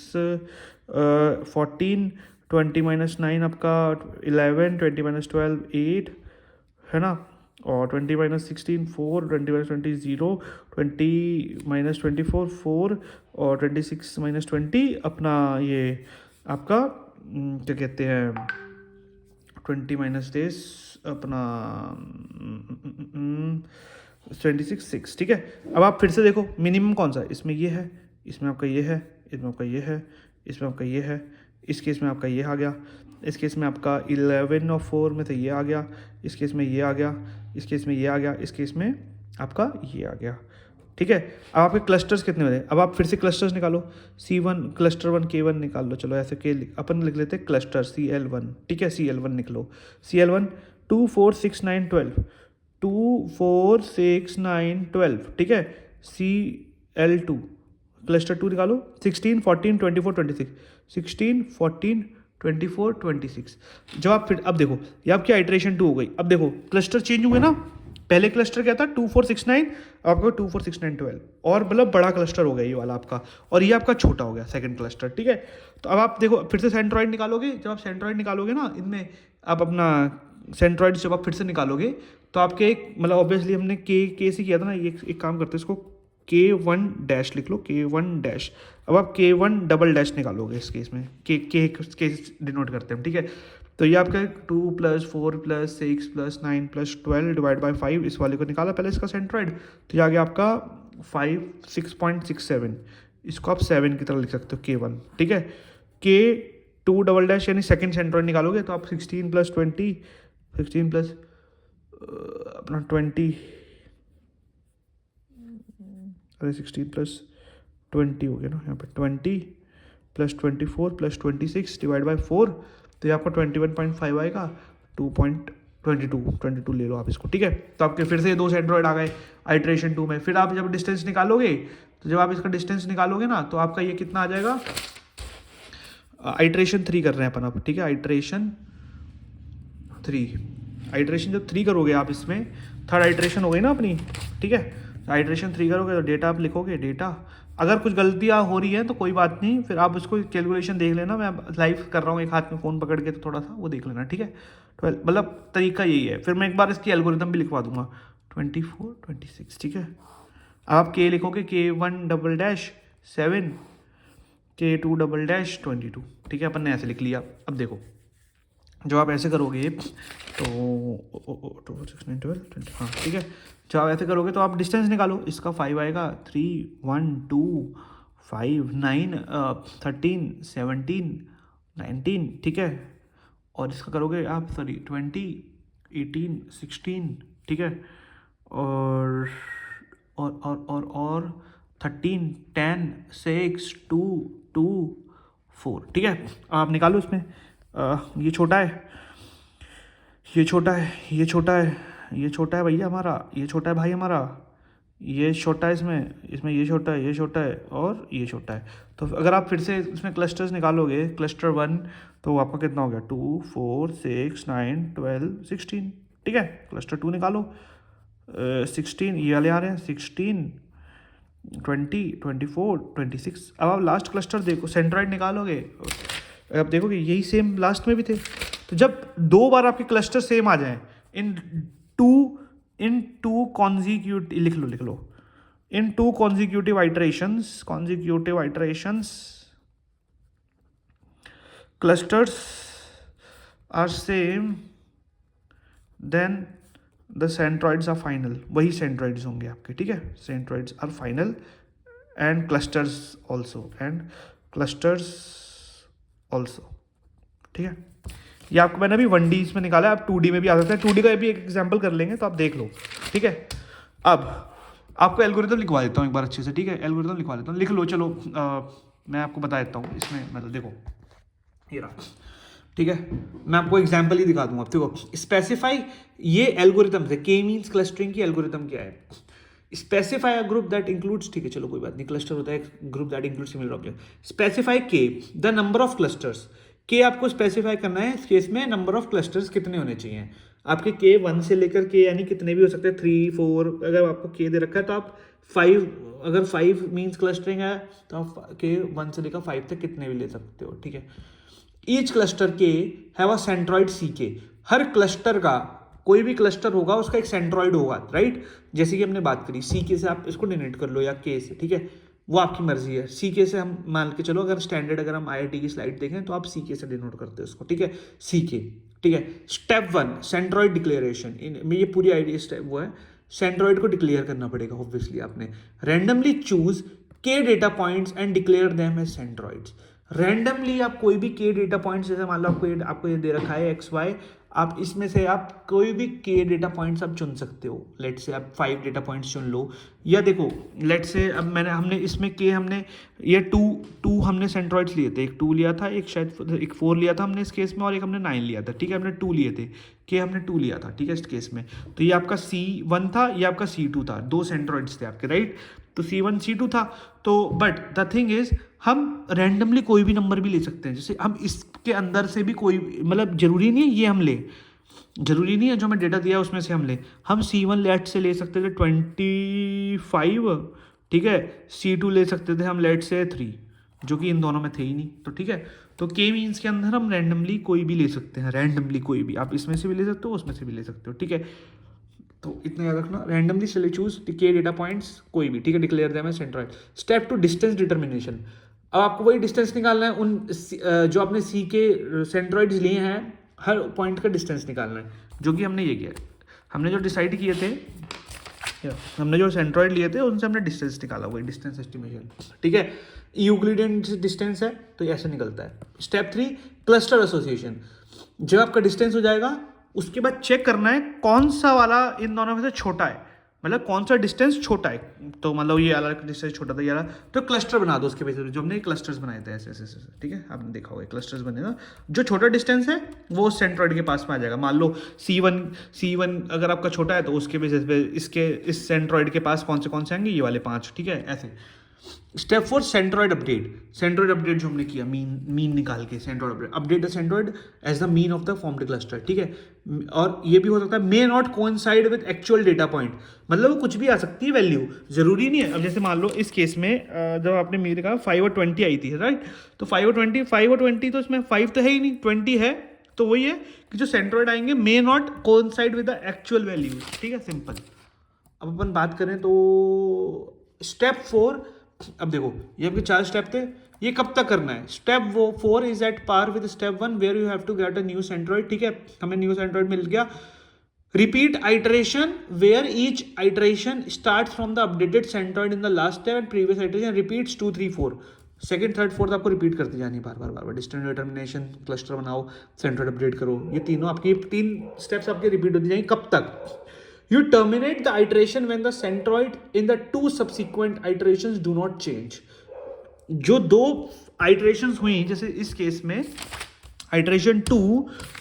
14, 20 - 9 आपका 11, 20 - 12 8, है ना, और 20 - 16 4, 20 - 20 0, 20 - 24 4, और 26 - 20 अपना ये आपका क्या कहते हैं 20 - this अपना 26 6, ठीक है। अब आप फिर से देखो मिनिमम कौन सा है, इसमें ये है, इसमें आपका ये है, इसमें आपका ये है, इसमें आपका ये है, इस केस में आपका ये आ गया, इस केस में आपका 11 और 4 में से ये आ गया, इस केस में ये आ गया, इस केस में ये आ गया, इस केस में आपका ये आ गया, ठीक है। अब आपके क्लस्टर्स कितने बने, अब आप फिर से क्लस्टर्स निकालो। C1 क्लस्टर 1 K1 निकाल लो, चलो ऐसे के अपन लिख लेते हैं क्लस्टर CL1, ठीक है, CL1 निकलो। CL1 2 4 6 9 12, 2 4 6 9 12, ठीक है। CL2 क्लस्टर 2 निकालो, 16 14 24 26, 16 14 24 26। जब आप फिर अब देखो ये आपकी आइट्रेशन 2 हो गई। अब देखो क्लस्टर चेंज हुए ना, पहले क्लस्टर क्या था 2469, आपका 246912, और मतलब बड़ा क्लस्टर हो गया ये वाला आपका, और ये आपका छोटा हो गया सेकंड क्लस्टर, ठीक है। तो अब आप देखो फिर से सेंट्रॉइड निकालोगे, जब आप सेंट्रॉइड निकालोगे ना इनमें, आप अपना सेंट्रॉइड जब आप फिर से निकालोगे तो आपके एक मतलब ऑब्वियसली हमने के से किया था ना, ये एक काम करते हैं इसको K1 लिख लो, K1। अब आप K1 निकालोगे इस केस में, के डिनोट करते हैं, ठीक है। तो ये आपका 2 + 4 + 6 + 9 + 12 डिवाइड बाई 5, इस वाले को निकाला पहले इसका सेंट्रॉइड, तो ये आ गया आपका 6.67, इसको आप 7 की तरह लिख सकते हो K1, ठीक है। K2 यानी सेकंड सेंट्रॉइड निकालोगे तो आप 16 + 20, 16 प्लस अपना 20, अरे 16 + 20 हो गया ना यहाँ पे, 20 + 24 + 26 डिवाइड बाई 4, तो ये आपका 21.5 आएगा, 2.22 ले लो आप इसको, ठीक है। तो आपके फिर से 2 सेंट्रॉइड आ गए आइट्रेशन 2 में। फिर आप जब डिस्टेंस निकालोगे, तो जब आप इसका डिस्टेंस निकालोगे ना, तो आपका ये कितना आ जाएगा, आइट्रेशन 3 कर रहे हैं अपन अब, ठीक है। आइट्रेशन 3 जब 3 करोगे आप इसमें, थर्ड आइट्रेशन हो गई ना अपनी, ठीक है। आइट्रेशन 3 करोगे तो डेटा आप लिखोगे, डेटा अगर कुछ गलतियाँ हो रही हैं तो कोई बात नहीं, फिर आप उसको कैलकुलेशन देख लेना, मैं लाइव कर रहा हूँ एक हाथ में फ़ोन पकड़ के, तो थोड़ा सा वो देख लेना, ठीक है। 12 मतलब तरीका यही है। फिर मैं एक बार इसकी एल्गोरिथम भी लिखवा दूंगा, 24 26, ठीक है। आप के लिखोगे K1 7, K2 22, ठीक है। अपन ने ऐसे लिख लिया। अब देखो जब आप ऐसे करोगे तो 2 6 9 12 20, हाँ ठीक है। जब आप ऐसे करोगे तो आप डिस्टेंस निकालो, इसका 5 आएगा, 3 1 2 5 9 13 17 19, ठीक है। और इसका करोगे आप, सॉरी 20 18 16, ठीक है। और 13 10 6 2 2 4, ठीक है। आप निकालो इसमें, ये छोटा है, ये छोटा है, ये छोटा है, ये छोटा है भैया हमारा, ये छोटा है भाई हमारा, ये छोटा है, इसमें ये छोटा है, ये छोटा है, और ये छोटा है। तो अगर आप फिर से इसमें क्लस्टर्स निकालोगे, क्लस्टर 1 तो आपका कितना हो गया, 2 4 6 9 12 16, ठीक है। क्लस्टर 2 निकालो, 16, ये वाले आ रहे हैं, 16 20 24 26। अब आप लास्ट क्लस्टर देखो, सेंट्रॉइड निकालोगे, अब देखोगे यही सेम लास्ट में भी थे। तो जब 2 बार आपके क्लस्टर सेम आ जाएं, इन टू कॉन्जिक्यूटिव, लिख लो in 2 consecutive iterations clusters are same, then the centroids are final, वही सेंट्रॉइड्स होंगे आपके, ठीक है। Centroids are final and clusters also, ठीक है। ये आपको मैंने अभी 1D इसमें निकाला है, आप 2D में भी आ सकते हैं, 2D का भी एक एग्जांपल कर लेंगे तो आप देख लो, ठीक है। अब आपको एल्गोरिथम लिखवा देता हूँ एक बार अच्छे से, ठीक है। एल्गोरिथम लिखवा देता हूँ, लिख लो, चलो मैं आपको बता देता हूँ इसमें, मतलब देखो ये रहा, ठीक है। मैं आपको एग्जाम्पल ही दिखा दूंगा। देखो स्पेसिफाई, ये एल्गोरिथम है, के मीन्स क्लस्टरिंग की एल्गोरिथम क्या है, specify a group that includes, ठीक है चलो कोई बात नहीं, क्लस्टर होता है group that includes similar object. Specify के द नंबर ऑफ क्लस्टर्स, के आपको स्पेसिफाई करना है इस केस में, नंबर ऑफ क्लस्टर्स कितने होने चाहिए आपके, के 1 से लेकर के, यानी कितने भी हो सकते हैं, 3 4, अगर आपको के दे रखा है तो आप 5, अगर 5 मीन्स क्लस्टरिंग है तो आप के 1 से लेकर 5 तक कितने भी ले सकते हो, ठीक है। ईच क्लस्टर के हैव अ सेंट्रॉइड सी के, हर क्लस्टर का, कोई भी क्लस्टर होगा उसका एक सेंट्रॉइड होगा, राइट। जैसे कि हमने बात करी सी के से, आप इसको डिनोट कर लो या के से, ठीक है, वो आपकी मर्जी है। सी के से हम मान के चलो, अगर स्टैंडर्ड अगर हम IIT की स्लाइड देखें तो आप सी के से डिनोट करते हो उसको, ठीक है, सी के, ठीक है। स्टेप 1 सेंट्रॉइड डिक्लेरेशन, में ये पूरी आइडिया स्टेप वो है, सेंट्रॉइड को डिक्लेयर करना पड़ेगा ऑब्वियसली आपने। Randomly choose k data points and declare them as centroids. Randomly आप कोई भी के डेटा पॉइंट्स, जैसे मान लो आपको ये दे रखा है XY, आप इसमें से आप कोई भी के डेटा पॉइंट्स आप चुन सकते हो। लेट से आप 5 डेटा पॉइंट्स चुन लो, या देखो लेट से अब हमने इसमें के, हमने ये 2 हमने सेंट्रॉइड्स लिए थे, एक 2 लिया था, एक शायद एक 4 लिया था हमने इस केस में, और एक हमने 9 लिया था, ठीक है। हमने 2 लिए थे, के हमने 2 लिया था, ठीक है, इस केस में। तो ये आपका C1 था, ये आपका C2 था, 2 सेंट्रॉइड्स थे आपके, राइट। तो C1 C2 था, तो बट द थिंग इज हम रैंडमली कोई भी नंबर भी ले सकते हैं, जैसे हम इसके अंदर से भी कोई, मतलब जरूरी नहीं है ये हम ले, जरूरी नहीं है जो हमें डेटा दिया है उसमें से हम ले, हम C1 लेट से ले सकते थे 25, ठीक है, C2 ले सकते थे हम लेट से 3, जो कि इन दोनों में थे ही नहीं, तो ठीक है। तो के मीन्स के अंदर हम रैंडमली कोई भी ले सकते हैं, रैंडमली कोई भी, आप इसमें से भी ले सकते हो उसमें से भी ले सकते हो, ठीक है। तो इतना याद रखना, randomly shall choose k data points कोई भी, ठीक है, declare them as centroid. Step two distance determination. अब आपको वही डिस्टेंस निकालना है उन जो आपने सी के सेंट्रोइड्स लिए हैं, हर पॉइंट का डिस्टेंस निकालना है, जो कि हमने ये किया। हमने जो डिसाइड किए थे, हमने जो सेंट्रोइड लिए थे उनसे हमने डिस्टेंस निकाला, वही डिस्टेंस एस्टिमेशन, ठीक है। यूक्लिडियन डिस्टेंस है तो ये ऐसे निकलता है। Step 3 cluster association. जब आपका डिस्टेंस हो जाएगा उसके बाद चेक करना है कौन सा वाला इन दोनों में से छोटा है, मतलब कौन सा डिस्टेंस छोटा है। तो मतलब ये अलग डिस्टेंस छोटा था, ये वाला, तो क्लस्टर बना दो उसके बेसिस पे, जो हमने क्लस्टर्स बनाए थे ऐसे ऐसे ऐसे, ठीक है, आपने देखा होगा क्लस्टर्स बनेगा। जो छोटा डिस्टेंस है वो सेंट्रोइड के पास में आ जाएगा। मान लो C1 अगर आपका छोटा है तो उसके बेसिस पे इसके इस सेंट्रोइड के पास कौन से आएंगे, ये वाले 5, ठीक है, ऐसे। Step 4 centroid update. Centroid update जो हमने किया, मीन निकाल के centroid update the centroid as the mean of the formed cluster, ठीक है। और ये भी हो सकता है may not coincide with actual data point, मतलब वो कुछ भी आ सकती है वैल्यू, जरूरी नहीं है। अब जैसे मान लो इस केस में जब आपने मेरे कहा 5 और 20 आई थी, राइट, तो 5 और 20 तो इसमें 5 तो है ही नहीं, 20 है, तो वही है कि जो सेंट्रोइड आएंगे मे not coincide with the actual value, ठीक है, सिंपल। अब अपन बात करें तो स्टेप 4, अब देखो ये आपके 4 स्टेप थे, ये कब तक करना है। Step 4 is at par with step 1 where you have to get a new centroid, ठीक है, हमें न्यू सेंट्रोइड मिल गया। Repeat iteration where each iteration start from the updated centroid in the last step and previous iteration repeats 2 3 4, second third fourth आपको repeat करते जानी बार बार। डिस्टेंस डिटर्मिनेशन, क्लस्टर बनाओ, सेंट्रोइड अपडेट करो, ये तीनों आपकी 3 स्टेप्स आपके रिपीट होती जाएंगे। कब तक? You terminate the iteration when the centroid in the 2 subsequent iterations do not change. जो 2 iterations हुई, जैसे इस केस में iteration 2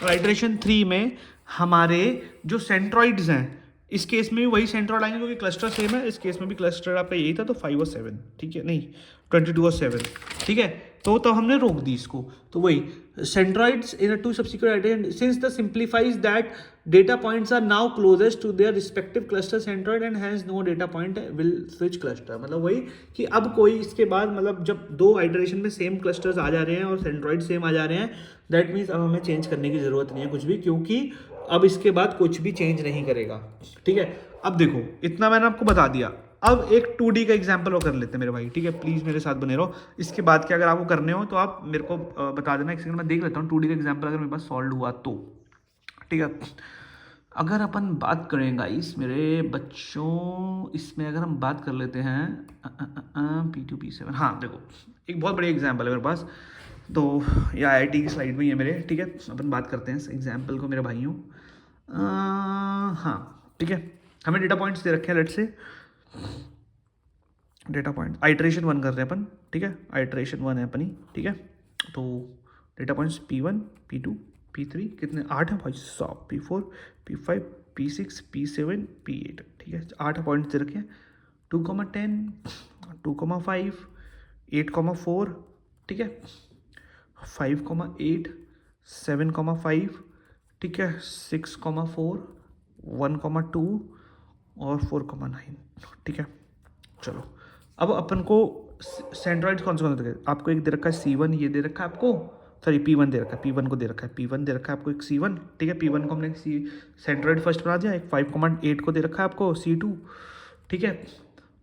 और iteration 3 में हमारे जो सेंट्रॉइड्स हैं, इस केस में भी वही सेंट्रॉइड आएंगे क्योंकि क्लस्टर सेम है, इस केस में भी क्लस्टर आपका यही था, तो 5 और 7, ठीक है, नहीं 22 और 7, ठीक है। तो हमने रोक दी इसको, तो वही centroids in 2 subsequent iterations since the simplifies that data points are now closest to their respective cluster centroid and hence no data point will switch cluster। मतलब वही कि अब कोई इसके बाद, मतलब जब 2 आइटरेशन में सेम क्लस्टर्स आ जा रहे हैं और सेंट्रॉइड सेम आ जा रहे हैं, दैट मीन्स अब हमें चेंज करने की जरूरत नहीं है कुछ भी, क्योंकि अब इसके बाद कुछ भी चेंज नहीं करेगा, ठीक है। अब देखो इतना मैंने आपको बता दिया, अब एक 2D का एग्जाम्पल वो कर लेते हैं मेरे भाई, ठीक है, प्लीज़ मेरे साथ बने रहो। इसके बाद के अगर आपको करने हो तो आप मेरे को बता देना, एक सेकंड मैं देख लेता हूँ 2D का एग्जाम्पल अगर मेरे पास सॉल्व हुआ तो, ठीक है। अगर अपन बात करें गाइस मेरे बच्चों, इसमें अगर हम बात कर लेते हैं P2 P7, हाँ देखो एक बहुत बड़ी एग्जाम्पल है मेरे पास, तो ये IIT की स्लाइड में ही है मेरे, ठीक है। अपन बात करते हैं इस एग्जाम्पल को मेरे भाइयों। हाँ ठीक है, हमें डेटा पॉइंट्स दे रखे हैं, लेट से डेटा पॉइंट आइटरेशन 1 कर रहे हैं अपन, ठीक है, आइटरेशन 1 है अपनी, ठीक है। तो data points P1 P2 P3 कितने, 8 है भाई साहब, P4 P5 P6 P7 P8, ठीक है, 8 पॉइंट्स दे रखे हैं, 2,10 2,5 8,4, ठीक है, 5,8 7,5, ठीक है, 6,4 1,2 और 4,9, ठीक है। चलो अब अपन को सेंट्रॉइड कौन से दे, आपको एक दे रखा है C1, ये दे रखा है आपको, सॉरी P1 दे रखा है, P1 को दे रखा है, P1 दे रखा है आपको एक C1, ठीक है, P1 को हमने सेंट्रॉइड फर्स्ट बना दिया। एक 5,8 को दे रखा है आपको C2, ठीक है,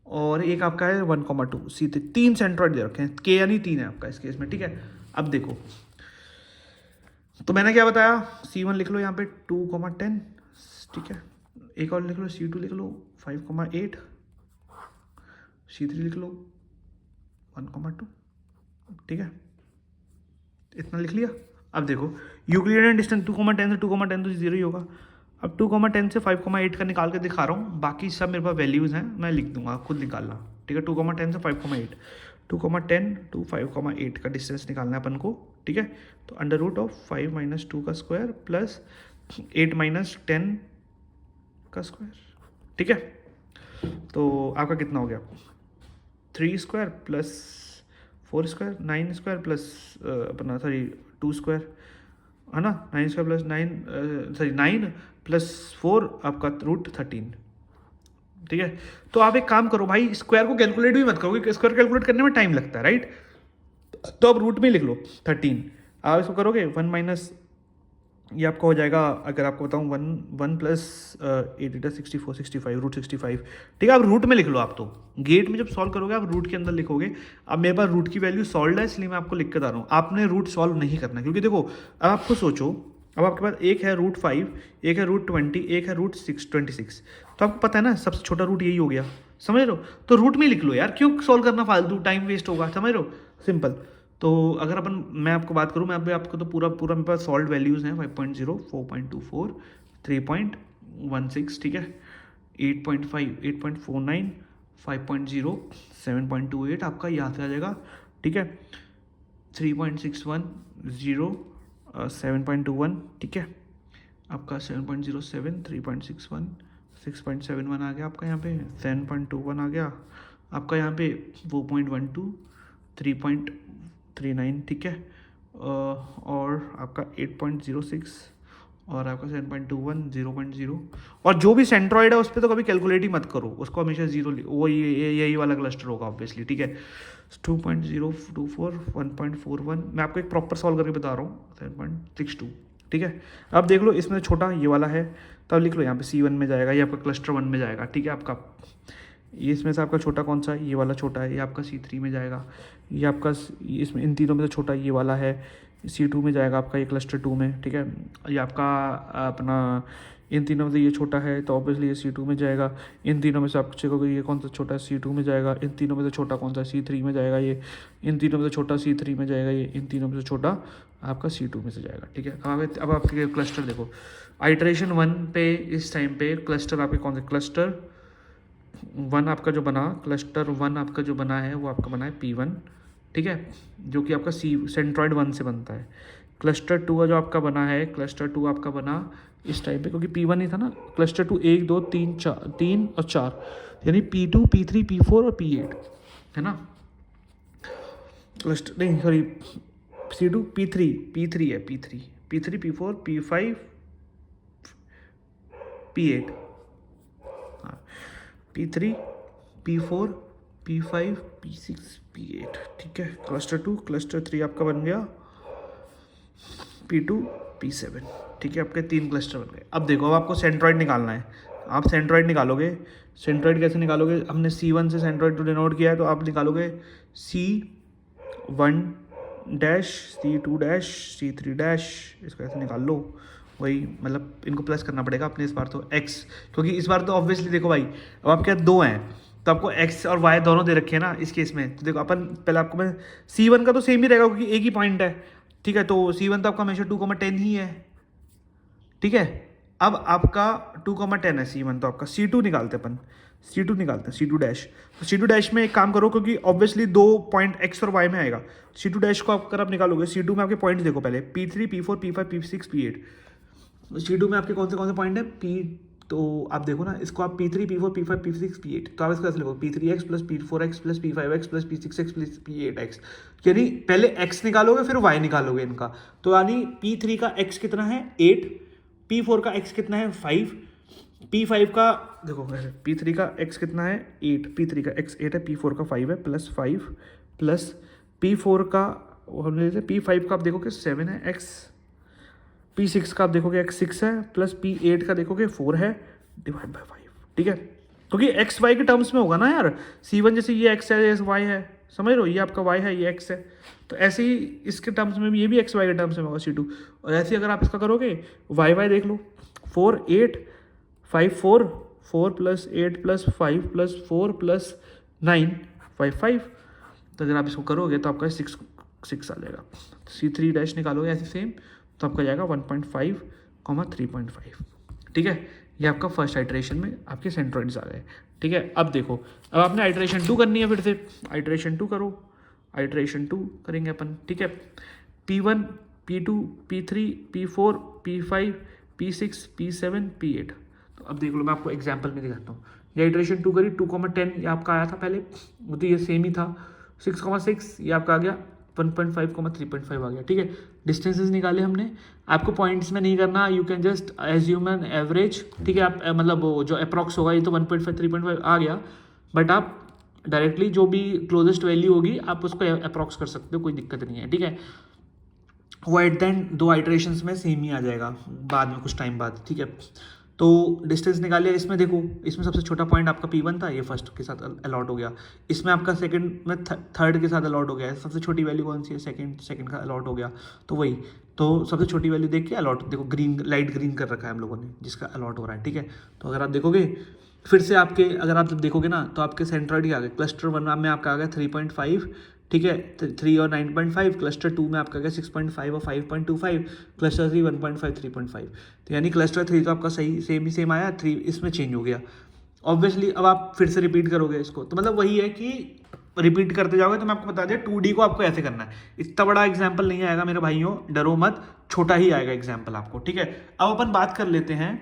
और एक आपका है 1,2 C3, 3 सेंट्रॉइड दे रखे हैं, K यानी 3 है आपका इस केस में, ठीक है। अब देखो तो मैंने क्या बताया, C1 लिख लो यहाँ पे 2,10, ठीक है, एक और लिख लो C2 लिख लो 5,8, C3 लिख लो 1,2, ठीक है, इतना लिख लिया। अब देखो यूक्लिडियन डिस्टेंस 2,10 से 2,10 तो 0 ही होगा। अब 2,10 से 5,8 का निकाल के दिखा रहा हूँ, बाकी सब मेरे पास वैल्यूज़ हैं, मैं लिख दूंगा, खुद निकालना, ठीक है। 2,10 से 5,8, 2,10 टू 5,8 का डिस्टेंस निकालना है अपन को, ठीक है। तो अंडर रूट ऑफ 5 - 2 का स्क्वायर प्लस 8 - 10 का स्क्वायर, ठीक है। तो आपका कितना हो गया, 3 square plus 4 square 9 square plus अपना सॉरी 2 स्क्वायर है ना, 9 स्क्वायर प्लस 9 सॉरी 9 + 4 आपका √13। ठीक है, तो आप एक काम करो भाई, स्क्वायर को कैलकुलेट भी मत करो क्योंकि स्क्वायर कैलकुलेट करने में टाइम लगता है, राइट। तो आप रूट में लिख लो 13। आप इसको करोगे 1 माइनस, ये आपका हो जाएगा, अगर आपको बताऊँ 1 प्लस 8 64 65 √65। ठीक है, आप रूट में लिख लो। आप तो गेट में जब सॉल्व करोगे आप रूट के अंदर लिखोगे। अब मेरे पास रूट की वैल्यू सॉल्व है इसलिए मैं आपको लिख के बता रहा हूँ, आपने रूट सॉल्व नहीं करना, क्योंकि देखो अब आपको सोचो, अब आपके पास एक है √5, एक है √20, एक है √26। तो आपको पता है ना सबसे छोटा रूट यही हो गया, समझ रहे हो। तो रूट में लिख लो यार, क्यों सॉल्व करना फालतू, टाइम वेस्ट होगा, समझ रहे हो, सिंपल। तो अगर अपन, मैं आपको बात करूँ, मैं अभी आपको तो पूरा पूरा मेरे पास सॉल्व वैल्यूज़ हैं 5.0, 4.24, 3.16, ठीक है, 8.5, 8.49, 5.0, 7.28 आपका यहाँ से आ जाएगा। ठीक है, 3.61, 0, 7.21, ठीक है, आपका 7.07, 3.61, 6.71 आ गया आपका यहाँ पे, 7.21 आ गया आपका यहाँ पे, 4.12, 3.39, ठीक है, और आपका 8.06, और आपका 7.21, 0.0। और जो भी सेंट्रॉइड है उस पर तो कभी कैलकुलेट ही मत करो, उसको हमेशा जीरो, वो यही वाला क्लस्टर होगा ऑब्वियसली। ठीक है, 2.024, 1.41, मैं आपको एक प्रॉपर सॉल्व करके बता रहा हूँ, 7.62। ठीक है, अब देख लो इसमें छोटा ये वाला है, तो अब लिख लो यहाँ पे C1 में जाएगा, ये आपका क्लस्टर 1 में जाएगा। ठीक है, आपका ये इसमें से आपका छोटा कौन सा है, ये वाला छोटा है, ये आपका C3 में जाएगा। ये आपका इसमें इन तीनों में से छोटा ये वाला है, C2 में जाएगा आपका, ये क्लस्टर 2 में। ठीक है, ये आपका अपना इन तीनों में से ये छोटा है तो ऑब्वियसली ये C2 में जाएगा। इन तीनों में से आप चेक ये कौन सा छोटा है, C2 में जाएगा। इन तीनों में से छोटा कौन सा, C3 में जाएगा ये। इन तीनों में से छोटा C3 में जाएगा ये। इन तीनों में से छोटा आपका C2 में से जाएगा। ठीक है, अब आपके क्लस्टर देखो, आइट्रेशन 1 पे इस टाइम पे क्लस्टर आपके कौन से, क्लस्टर 1 आपका जो बना, क्लस्टर 1 आपका जो बना है वो आपका बना है P1। ठीक है, जो कि आपका सेंट्रॉइड 1 से बनता है। क्लस्टर 2 जो आपका बना है, क्लस्टर 2 आपका बना इस टाइप पे, क्योंकि P1 ही था ना। क्लस्टर 2 1 2 3 4, 3 और 4, यानी P2 P3 P4 और P8 है ना। क्लस्टर नहीं सॉरी, C2 P3 है, P3 P4 P5 P8, हाँ, P3 P4 P5 P6 P8। ठीक है, क्लस्टर 2 क्लस्टर 3 आपका बन गया P2 P7। ठीक है, आपके 3 क्लस्टर बन गए। अब देखो, अब आपको सेंट्रॉइड निकालना है। आप सेंट्रॉइड निकालोगे, सेंट्रॉइड कैसे निकालोगे, हमने C1 से सेंट्रॉइड को डिनोट किया है, तो आप निकालोगे C1 dash, C2 dash, C3 dash, इसको ऐसे निकाल लो। वही मतलब इनको प्लस करना पड़ेगा अपने इस बार तो x, क्योंकि इस बार तो ऑब्वियसली देखो भाई, अब आपके यहाँ 2 हैं तो आपको x और y दोनों दे रखे हैं ना इस केस में। तो देखो अपन पहले आपको मैं C1 का तो सेम ही रहेगा क्योंकि एक ही पॉइंट है। ठीक है, तो C1 तो आपका हमेशा 2,10 ही है। ठीक है, अब आपका 2,10 है C1, तो आपका C2 निकालते हैं अपन, C2 निकालते हैं, C2 डैश। तो C2 डैश में एक काम करो, क्योंकि ऑब्वियसली 2 पॉइंट x और y में आएगा। C2 डैश को अगर आप निकालोगे, C2 में आपके पॉइंट देखो पहले, P3 P4 P5 P6 P8। C2 में आपके कौन से पॉइंट है, तो आप देखो ना इसको, आप P3 P4 P5 P6 P8, तो आप इसको ऐसे लिखो, P3x plus P4x plus P5x plus P6x plus P8x। यानी पहले x निकालोगे फिर y निकालोगे इनका, तो यानी P3 का x कितना है 8, P4 का x कितना है 5, P5 का देखो, P3 का x कितना है 8, P3 का x 8 है, P4 का 5 है, प्लस 5 प्लस P4 का P5 का आप देखोगे 7 है x, P6 का आप देखोगे x 6 है, प्लस P8 का देखोगे 4 है, डिवाइड बाय 5। ठीक है, क्योंकि एक्स वाई के टर्म्स में होगा ना यार। C1 जैसे ये x है, ये y है, समझ रहे हो, ये आपका y है, ये x है, तो ऐसे ही इसके टर्म्स में भी ये भी एक्स वाई के टर्म्स में होगा C2। और ऐसे ही अगर आप इसका करोगे y देख लो, 4 8 5 4 4 प्लस 8 प्लस 5 प्लस 4 प्लस 9 5 5। तो अगर आप इसको करोगे तो आपका 6 आ जाएगा। C3 डैश निकालोगे ऐसे सेम, तो आपका जाएगा 1.5, 3.5। ठीक है, ये आपका फर्स्ट आइट्रेशन में आपके सेंट्रॉइड्स आ गए। ठीक है, अब देखो, अब आपने आइट्रेशन 2 करनी है, फिर से आइट्रेशन 2 करो, आइट्रेशन 2 करेंगे अपन। ठीक है, P1 P2 P3 P4 P5 P6 P7 P8। तो अब देख लो, मैं आपको एग्जाम्पल में दिखाता हूँ। ये आइट्रेशन 2 करी, 2,10 ये आपका आया था पहले, वो तो ये सेम ही था। 6,6 ये आपका आ गया 1.5 3.5 आ गया, ठीक है। डिस्टेंसेस निकाले हमने, आपको पॉइंट्स में नहीं करना, you can just assume an average, ठीक है। आप मतलब वो जो अप्रॉक्स होगा ये तो 1.5 3.5 आ गया, बट आप डायरेक्टली जो भी क्लोजेस्ट वैल्यू होगी आप उसको अप्रॉक्स कर सकते हो, कोई दिक्कत नहीं है, ठीक है। वो एट द एंड 2 आइटरेशंस में सेम ही आ जाएगा बाद में कुछ टाइम बाद, ठीक है। तो डिस्टेंस निकालिए, इसमें देखो, इसमें सबसे छोटा पॉइंट आपका P1 था, ये फर्स्ट के साथ अलॉट हो गया। इसमें आपका सेकंड में थर्ड के साथ अलॉट हो गया है। सबसे छोटी वैल्यू कौन सी है? सेकंड का अलॉट हो गया, तो वही। तो सबसे छोटी वैल्यू देख के अलॉट, देखो ग्रीन, लाइट ग्रीन कर रखा है हम लोगों ने, जिसका अलॉट हो रहा है, ठीक है। तो अगर आप देखोगे फिर से आपके, अगर आप जब देखोगे ना तो आपके सेंट्रॉइड ही आ गए। क्लस्टर 1 में आपका आ गया 3.5, ठीक है, 3 और 9.5। क्लस्टर 2 में आपका गया 6.5 और 5.25। क्लस्टर 3 1.5 3.5। तो यानी क्लस्टर 3 तो आपका सही सेम आया, 3 इसमें चेंज हो गया। ऑब्वियसली अब आप फिर से रिपीट करोगे इसको, तो मतलब वही है कि रिपीट करते जाओगे। तो मैं आपको बता दिया 2D को आपको ऐसे करना है। इतना बड़ा एग्जाम्पल नहीं आएगा मेरे भाइयों, डरो मत, छोटा ही आएगा एग्जाम्पल आपको, ठीक है। अब अपन बात कर लेते हैं,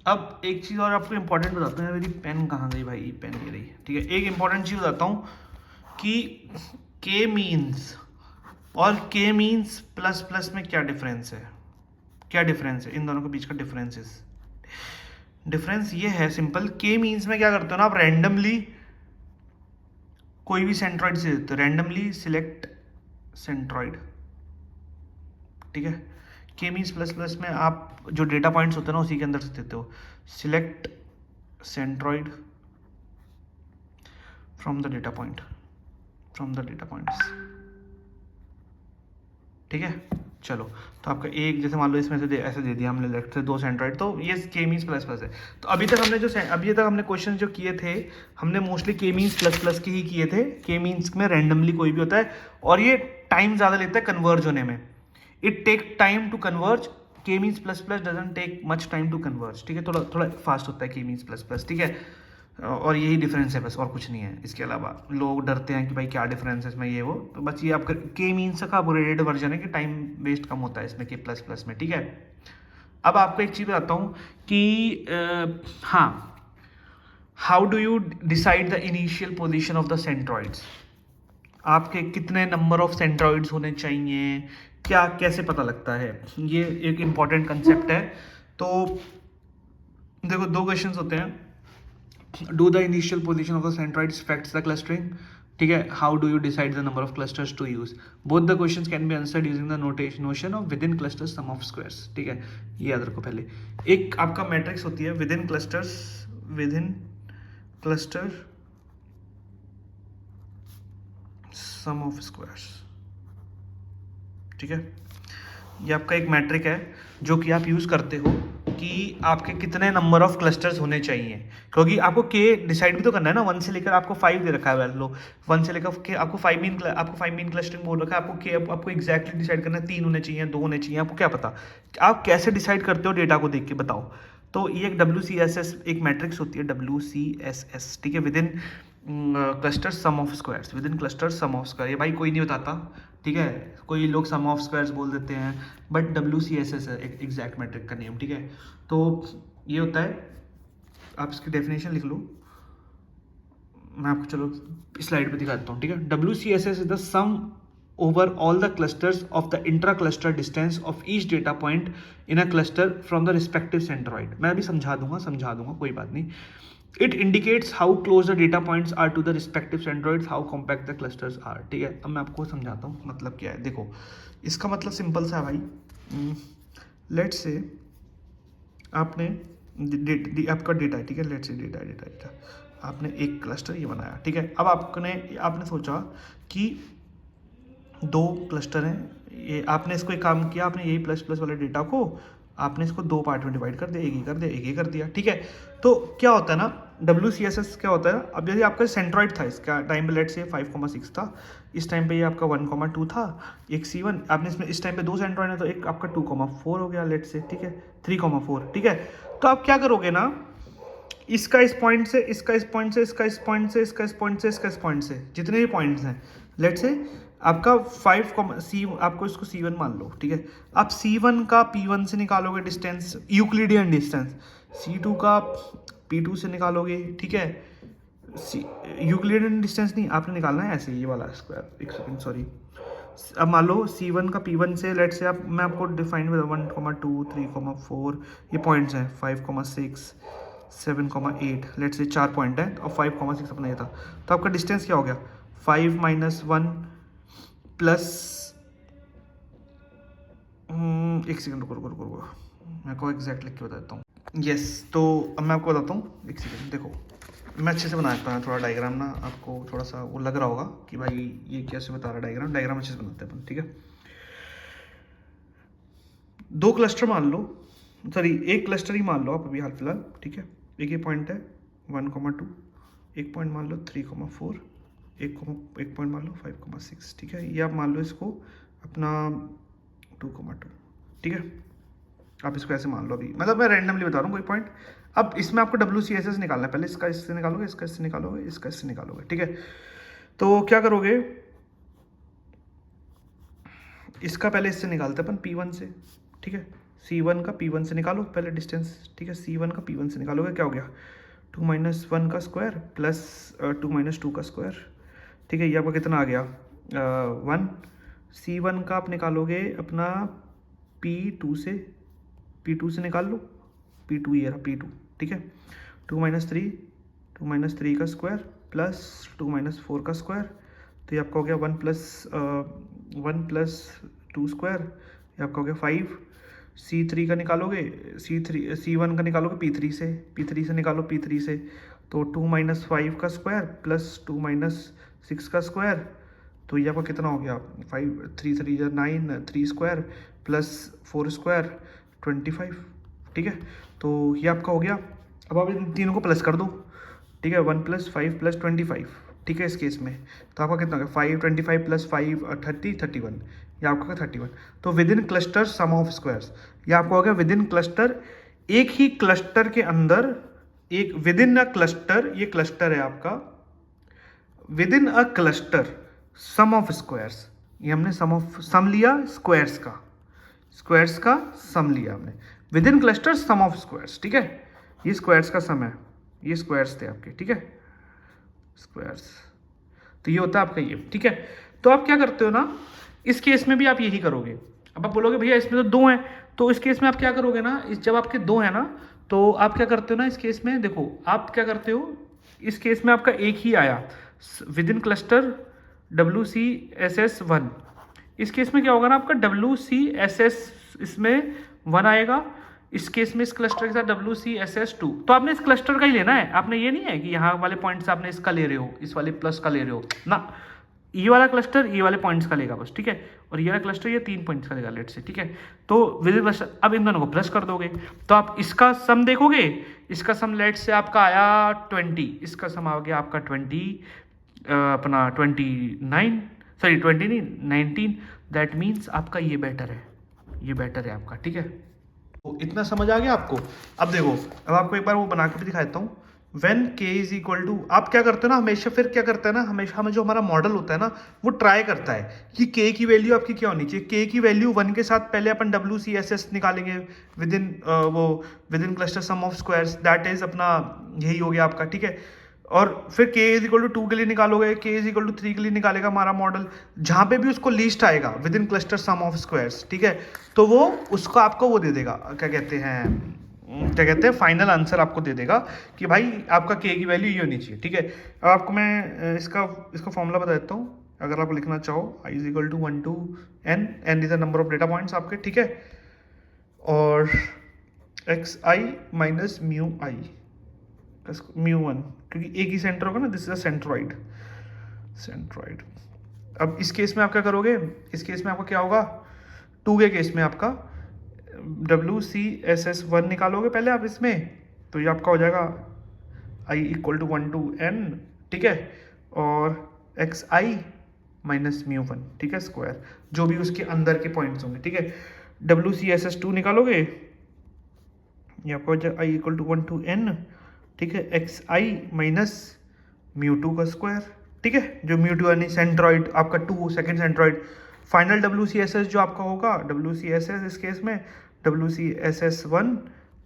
अब एक चीज़ और आपको इंपॉर्टेंट बताता हूँ। मेरी पेन कहाँ गई भाई? पेन ये रही, ठीक है। एक इंपॉर्टेंट चीज़ बताता हूँ कि के मीन्स और के मीन्स प्लस प्लस में क्या डिफरेंस है, क्या डिफरेंस है इन दोनों के बीच का? डिफरेंस ये है सिंपल। के मीन्स में क्या करते हो ना आप, रैंडमली कोई भी सेंट्रॉइड से देते हो, रैंडमली सिलेक्ट सेंट्रॉइड, ठीक है। के मीन्स प्लस प्लस में आप जो डेटा पॉइंट्स होते हैं ना उसी के अंदर से देते हो, select centroid from the data points, ठीक है। चलो, तो आपका एक, जैसे मान लो इसमें से ऐसे दे दिया हमने लेफ्ट से 2 सेंट्रॉइड, तो ये के मीन्स प्लस प्लस है। तो अभी तक हमने क्वेश्चन जो किए थे, हमने मोस्टली के मीन्स प्लस प्लस के ही किए थे। के मीन्स में रैंडमली कोई भी होता है और ये टाइम ज़्यादा लेता है कन्वर्ज होने में। It take time to converge. K means plus plus doesn't take much time to converge, ठीक है। थोड़ा फास्ट होता है के मीन्स प्लस प्लस, ठीक है। और यही डिफरेंस है बस, और कुछ नहीं है इसके अलावा। लोग डरते हैं कि भाई क्या डिफरेंस है इसमें, ये वो, तो बस ये आपका के मीन्स का अपग्रेडेड वर्जन है कि टाइम वेस्ट कम होता है इसमें के प्लस प्लस में, ठीक है। अब आपको एक चीज़ बताता हूँ कि हाँ, how do you decide the initial position of the centroids? आपके कितने नंबर ऑफ सेंट्रॉइड्स होने चाहिए, क्या कैसे पता लगता है? ये एक इम्पॉर्टेंट कंसेप्ट है। तो देखो, 2 क्वेश्चंस होते हैं। Do the initial position of the centroids affects the clustering, ठीक है। How do you decide the number of clusters to use? Both the questions can be answered using the notion of within clusters sum of squares, ठीक है। ये याद रखो पहले। एक आपका मैट्रिक्स होती है within cluster sum of squares, ठीक है। ये आपका एक मैट्रिक है जो कि आप यूज़ करते हो कि आपके कितने नंबर ऑफ क्लस्टर्स होने चाहिए, क्योंकि आपको के डिसाइड भी तो करना है ना। 1 से लेकर आपको 5 दे रखा है, लो 1 से लेकर के आपको 5 मीन क्लस्टरिंग बोल रखा है। आपको एग्जैक्टली डिसाइड करना है 3 होने चाहिए, 2 होने चाहिए, आपको क्या पता? आप कैसे डिसाइड करते हो डेटा को देख के, बताओ। तो ये एक WCSS एक मैट्रिक्स होती है, WCSS, ठीक है। Within cluster sum of squares, within cluster sum of square, ये भाई कोई नहीं बताता, ठीक है। कोई लोग सम ऑफ स्क्वायर्स बोल देते हैं, बट WCSS है एक एग्जैक्ट मैट्रिक का नेम, ठीक है। तो ये होता है, आप इसकी डेफिनेशन लिख लो, मैं आपको चलो स्लाइड पे दिखाता हूँ, ठीक है। WCSS is the sum over all the clusters of the intra-cluster distance of each data point in a cluster from the respective centroid. मैं अभी समझा दूंगा, कोई बात नहीं। It indicates how close the data points are to the respective centroids, how compact the clusters are, ठीक है। अब मैं आपको समझाता हूँ मतलब क्या है। देखो, इसका मतलब सिंपल सा है भाई। लेट्स से आपने आपका डेटा, ठीक है, लेट्स से डेटा आपने एक क्लस्टर ये बनाया, ठीक है। अब आपने सोचा कि 2 क्लस्टर हैं, ये आपने इसको एक काम किया, आपने यही प्लस प्लस वाले डेटा को आपने इसको 2 पार्ट में डिवाइड कर दिया, एक ही कर दिया, ठीक है। तो क्या होता है ना, WCSS क्या होता है, अब जैसे आपका सेंट्रॉइड था, इसका टाइम पे लेट से 5,6 था, इस टाइम पे ये आपका 1,2 था, एक C1, आपने इसमें इस टाइम पे 2 सेंट्रॉइड है तो एक आपका 2,4 हो गया लेट से, ठीक है, 3,4, ठीक है। तो आप क्या करोगे ना, इसका इस पॉइंट से, इसका इस पॉइंट से, इसका इस पॉइंट से, इसका इस पॉइंट से, इसका इस पॉइंट से, जितने भी पॉइंट्स हैं, लेट से आपका 5, आपको इसको C1 मान लो, ठीक है। आप C1 का P1 से निकालोगे डिस्टेंस, यूक्लिडियन डिस्टेंस, C2 का P2 से निकालोगे, ठीक है। यूक्लिडियन डिस्टेंस नहीं, आपने निकालना है ऐसे ये वाला स्क्वायर। एक सेकंड सॉरी। अब मान लो C1 का P1 से लेट से आप, मैं आपको डिफाइन में 1,2 3,4 ये पॉइंट्स हैं, 5,6 7,8 लेट से 4 पॉइंट है और 5,6 अपना ये था। तो आपका डिस्टेंस क्या हो गया 5 - 1 प्लस एक सेकंड रुको मैं को एग्जैक्ट लिख के बताता हूँ। यस, तो अब मैं आपको बताता हूँ, एक सेकंड देखो मैं अच्छे से बना सकता हूँ थोड़ा डायग्राम ना, आपको थोड़ा सा वो लग रहा होगा कि भाई ये कैसे बता रहा है। डायग्राम अच्छे से बनाते हैं अपन, ठीक है। दो क्लस्टर मान लो, सॉरी एक क्लस्टर ही मान लो आप अभी हाल फिलहाल, ठीक है। एक ये पॉइंट है 1,2, एक पॉइंट मान लो 3,4, एक पॉइंट मान लो 5,6, ठीक है। ये आप मान लो इसको अपना 2,2, ठीक है। आप इसको ऐसे मान लो अभी, मतलब मैं रैंडमली बता रहा हूँ कोई पॉइंट। अब इसमें आपको WCSS निकालना है, पहले इसका इससे निकालोगे, इसका इससे निकालोगे, इसका इससे निकालोगे, ठीक है। तो क्या करोगे, इसका पहले इससे निकालते हैं अपन P1 से, ठीक है। C1 का P1 से निकालो पहले डिस्टेंस, ठीक है। C1 का P1 से निकालोगे, क्या हो गया 2 - 1 का स्क्वायर प्लस 2 - 2 का स्क्वायर, ठीक है। ये आपका कितना आ गया 1। C1 का आप निकालोगे अपना P2 से निकाल लो, P2 ये रहा P2, ठीक है। 2 - 3 का स्क्वायर प्लस 2 - 4 का स्क्वायर, तो ये आपका हो गया 1 प्लस 2 स्क्वायर, ये आपका हो गया 5। C3 का निकालोगे, C1 का निकालोगे P3 से निकालो P3 से, तो 2 - 5 का स्क्वायर प्लस 2 - 6 का स्क्वायर, तो ये आपका कितना हो गया 5 3 3 9 3 स्क्वायर प्लस 4 स्क्वायर 25, ठीक है। तो ये आपका हो गया। अब आप इन तीनों को प्लस कर दो, ठीक है। 1 + 5 + 25, ठीक है। इस केस में तो आपका कितना हो गया 5 25 + 5 30 31, ये आपका 31। तो within cluster sum of squares, ये आपका हो गया विद इन क्लस्टर, एक ही क्लस्टर के अंदर एक विद इन अ क्लस्टर, ये क्लस्टर है आपका, within a cluster sum of squares, ये हमने सम लिया स्क्वायर्स का सम लिया हमने, within cluster sum of squares, ठीक है। ये स्क्वायर्स का सम है, ये स्क्वायर्स थे आपके, ठीक है, स्क्वायर्स। तो ये होता है आपका ये, ठीक है। तो आप क्या करते हो ना, इस केस में भी आप यही करोगे। अब आप बोलोगे भैया इसमें तो 2 हैं, तो इस केस में आप क्या करोगे ना, जब आपके 2 हैं ना, तो आप क्या करते हो ना, इस केस में देखो आप क्या करते हो, इस केस में आपका एक ही आया विद इन क्लस्टर WCSS1। इस केस में क्या होगा ना, आपका WCSS इसमें 1 आएगा, इस केस में इस क्लस्टर के साथ WCSS2। तो आपने इस क्लस्टर का ही लेना है, आपने ये नहीं है कि यहाँ वाले पॉइंट्स आपने इसका ले रहे हो, इस वाले प्लस का ले रहे हो ना, ये वाला क्लस्टर ये वाले पॉइंट्स का लेगा बस, ठीक है। और ये वाला क्लस्टर ये 3 पॉइंट्स का लेगा लेट से, ठीक है। तो विद इन क्लस्टर अब इन दोनों को प्लस कर दोगे, तो आप इसका सम देखोगे, इसका सम लेट से आपका आया 20, इसका सम आ गया आपका 20 29, सॉरी 20 नहीं 19। दैट मीन्स आपका ये बेटर है आपका, ठीक है। तो इतना समझ आ गया आपको। अब देखो, अब आपको एक बार वो बना के भी दिखाता हूँ। When k is equal to, आप क्या करते हो ना हमेशा, फिर क्या करता है ना, हमेशा हमें जो हमारा मॉडल होता है ना, वो ट्राई करता है कि k की वैल्यू आपकी क्या होनी चाहिए। k की वैल्यू 1 के साथ पहले अपन WCSS निकालेंगे within cluster sum of squares, that is अपना यही हो गया आपका, ठीक है। और फिर k इज इक्वल टू 2 के लिए निकालोगे, k इज इक्वल टू 3 के लिए निकालेगा हमारा मॉडल, जहां पे भी उसको लीस्ट आएगा within cluster sum of squares, ठीक है। तो वो उसको आपको वो दे देगा, क्या कहते हैं फाइनल आंसर आपको दे देगा कि भाई आपका k की वैल्यू ये होनी चाहिए, ठीक है। अब आपको मैं इसका फॉर्मूला बता देता हूँ, अगर आप लिखना चाहो i is equal to 1 to n, n is the number of data points आपके, ठीक है। और xi माइनस म्यू i μ1, क्योंकि एक ही सेंटर होगा ना, दिस इज अ सेंट्रॉइड। अब इस केस में आप क्या करोगे, इस केस में आपका क्या होगा, 2 के केस में आपका WCSS1 निकालोगे पहले आप इसमें, तो ये आपका हो जाएगा i equal to 1 to n, ठीक है। और xi माइनस μ1, ठीक है, स्क्वायर, जो भी उसके अंदर के पॉइंट्स होंगे, ठीक है। WCSS2 निकालोगे, ये आपका हो जाएगा i equal to 1 to n, ठीक है, xi माइनस μ2 का स्क्वायर, ठीक है। जो μ2 यानी सेंट्रॉइड आपका 2 सेकेंड सेंट्रॉइड। फाइनल WCSS जो आपका होगा, WCSS इस केस में WCSS1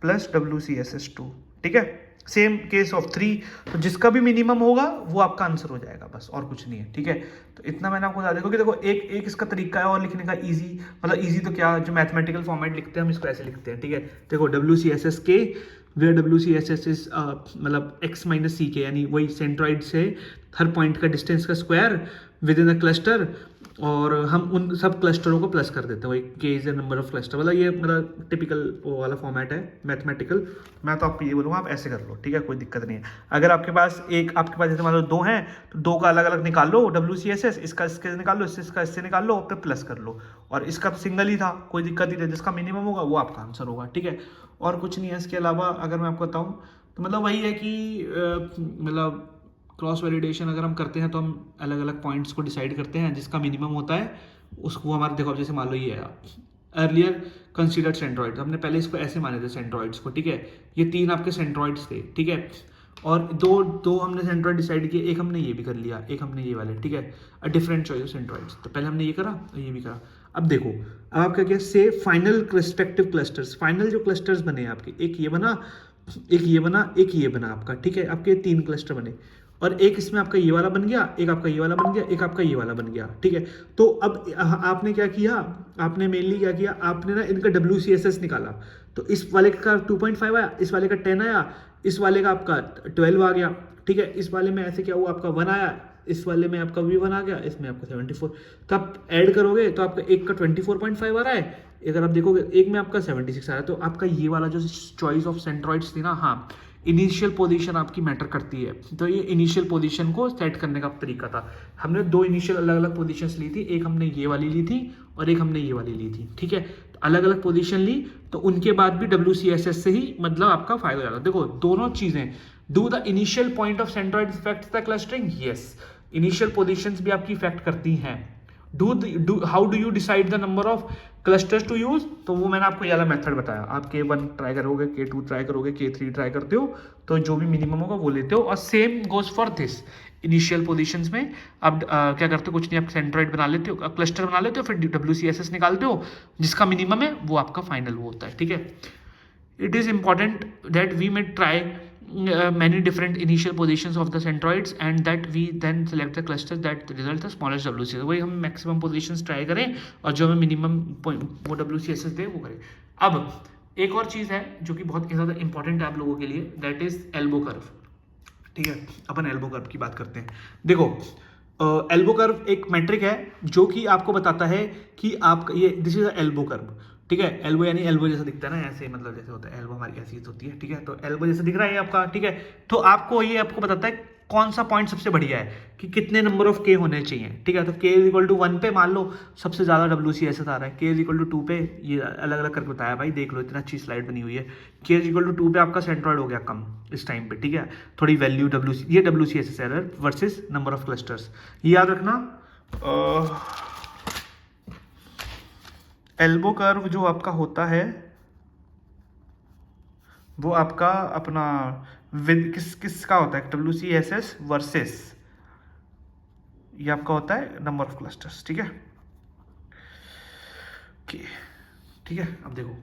प्लस WCSS2, ठीक है। सेम केस ऑफ 3, तो जिसका भी मिनिमम होगा वो आपका आंसर हो जाएगा, बस और कुछ नहीं है, ठीक है। तो इतना मैंने आपको बता दिया, क्योंकि देखो एक इसका तरीका है और लिखने का इजी, मतलब इजी तो क्या, जो मैथमेटिकल फॉर्मेट लिखते हैं हम इसको ऐसे लिखते हैं, ठीक है। देखो WCSS के, वेयर WCSS इज मतलब x माइनस सी के, यानी वही सेंट्रॉइड से हर पॉइंट का डिस्टेंस का square with in the cluster, और हम उन सब क्लस्टरों को प्लस कर देते हैं, वही के is the number of cluster, मतलब ये मतलब टिपिकल वो वाला फॉर्मेट है मैथमेटिकल। मैं तो आपको ये बोलूँगा आप ऐसे कर लो, ठीक है, कोई दिक्कत नहीं है। अगर आपके पास जैसे मान लो 2 हैं तो 2 का अलग अलग निकाल लो WCSS, इसका इसके निकाल लो, इसका इससे निकाल लो, फिर प्लस कर लो, और इसका तो सिंगल ही था, कोई दिक्कत नहीं है, जिसका मिनिमम होगा वो आपका आंसर होगा, ठीक है। और कुछ नहीं है इसके अलावा। अगर मैं आपको बताऊँ तो मतलब वही है कि मतलब क्रॉस वैलिडेशन अगर हम करते हैं तो हम अलग अलग पॉइंट्स को डिसाइड करते हैं, जिसका मिनिमम होता है उसको हमारे, देखो अब जैसे मान लो ये है अर्लियर कंसीडर्ड सेंट्रॉइड, हमने पहले इसको ऐसे माने थे सेंट्रॉइड्स को, ठीक है। ये 3 आपके सेंट्रॉइड्स थे, ठीक है, और दो हमने सेंट्रॉइड डिसाइड किए, एक हमने ये भी कर लिया, एक हमने ये वाले, ठीक है। A different choice of centroids, तो पहले हमने ये करा तो ये भी करा। अब देखो अब आपका क्या से फाइनल रिस्पेक्टिव क्लस्टर्स, फाइनल जो क्लस्टर्स बने आपके, एक ये बना, एक ये बना, एक ये बना आपका, ठीक है। आपके 3 क्लस्टर बने, और एक इसमें आपका ये वाला बन गया, एक आपका ये वाला बन गया, एक आपका ये वाला बन गया, ठीक है। तो अब आपने क्या किया, आपने मेनली क्या किया, आपने ना इनका WCSS निकाला, तो इस वाले का 2.5 आया, इस वाले का 10 आया, इस वाले का आपका 12 आ गया, ठीक है। इस वाले में ऐसे क्या हुआ, आपका 1 आया, इस वाले में आपका भी 1 आ गया, इसमें आपका 74, तो आप ऐड करोगे तो आपका एक का 24.5 आ रहा है, अगर आप देखोगे एक में आपका 76 आ रहा है। तो आपका ये वाला जो चॉइस ऑफ सेंट्रॉइड्स थी ना, हाँ, इनिशियल पोजीशन आपकी मैटर करती है। तो ये इनिशियल पोजीशन को सेट करने का तरीका था। हमने 2 इनिशियल अलग अलग पोजीशंस ली थी, एक हमने ये वाली ली थी और एक हमने ये वाली ली थी, ठीक है। अलग अलग पोजीशन ली, तो उनके बाद भी WCSS से ही मतलब आपका फायदा हो जाता है। देखो दोनों चीजें, do the initial point of centroid effect the clustering, yes, initial positions भी आपकी इफेक्ट करती हैं। How do you decide the number of clusters to use, तो वो मैंने आपको ये वाला मेथड बताया। आप K1 ट्राई करोगे, K2 ट्राई करोगे, K3 ट्राई करते हो, तो जो भी मिनिमम होगा वो लेते हो। और same goes for this, initial positions में आप क्या करते हो, कुछ नहीं, आप सेंट्रॉइड बना लेते हो, क्लस्टर बना लेते हो, फिर WCSS निकालते हो, जिसका मिनिमम है वो आपका फाइनल वो होता है, ठीक है। It is important that we may try many different initial positions of the centroids and that we then select the clusters that result the smallest WCSS। वही हम maximum positions try करें और जो हमें minimum वो WCSS दे वो करें। अब एक और चीज़ है जो कि बहुत ज़्यादा इंपॉर्टेंट है आप लोगों के लिए, दैट इज एल्बो कर्व, ठीक है। अपन एल्बो कर्व की बात करते हैं। देखो एल्बो कर्व एक मैट्रिक है जो कि आपको बताता है कि आप ये दिस इज एल्बो कर्व, ठीक है। एल्बो यानी एल्बो जैसा दिखता है ना, ऐसे मतलब जैसे होता है, एल्बो हमारी ऐसी होती है, ठीक है। तो एल्बो जैसा दिख रहा है आपका, ठीक है। तो आपको ये आपको बताता है कौन सा पॉइंट सबसे बढ़िया है, कि कितने नंबर ऑफ के होने चाहिए, ठीक है। तो k इज इक्वल टू 1 पे मान लो सबसे ज्यादा WCSS आ रहा है, k इज इक्वल टू 2 पे, ये अलग अलग करके बताया भाई, देख लो इतना अच्छी स्लाइड बनी हुई है। k इज इक्वल टू 2 पे आपका सेंट्रॉइड हो गया कम इस टाइम पे, ठीक है। थोड़ी वैल्यू ये WCSS error versus number of clusters, ये याद रखना। एल्बो कर्व जो आपका होता है वो आपका अपना विद किसका होता है, WCSS वर्सेस ये आपका होता है नंबर ऑफ क्लस्टर्स, ठीक है। ठीक है, अब देखो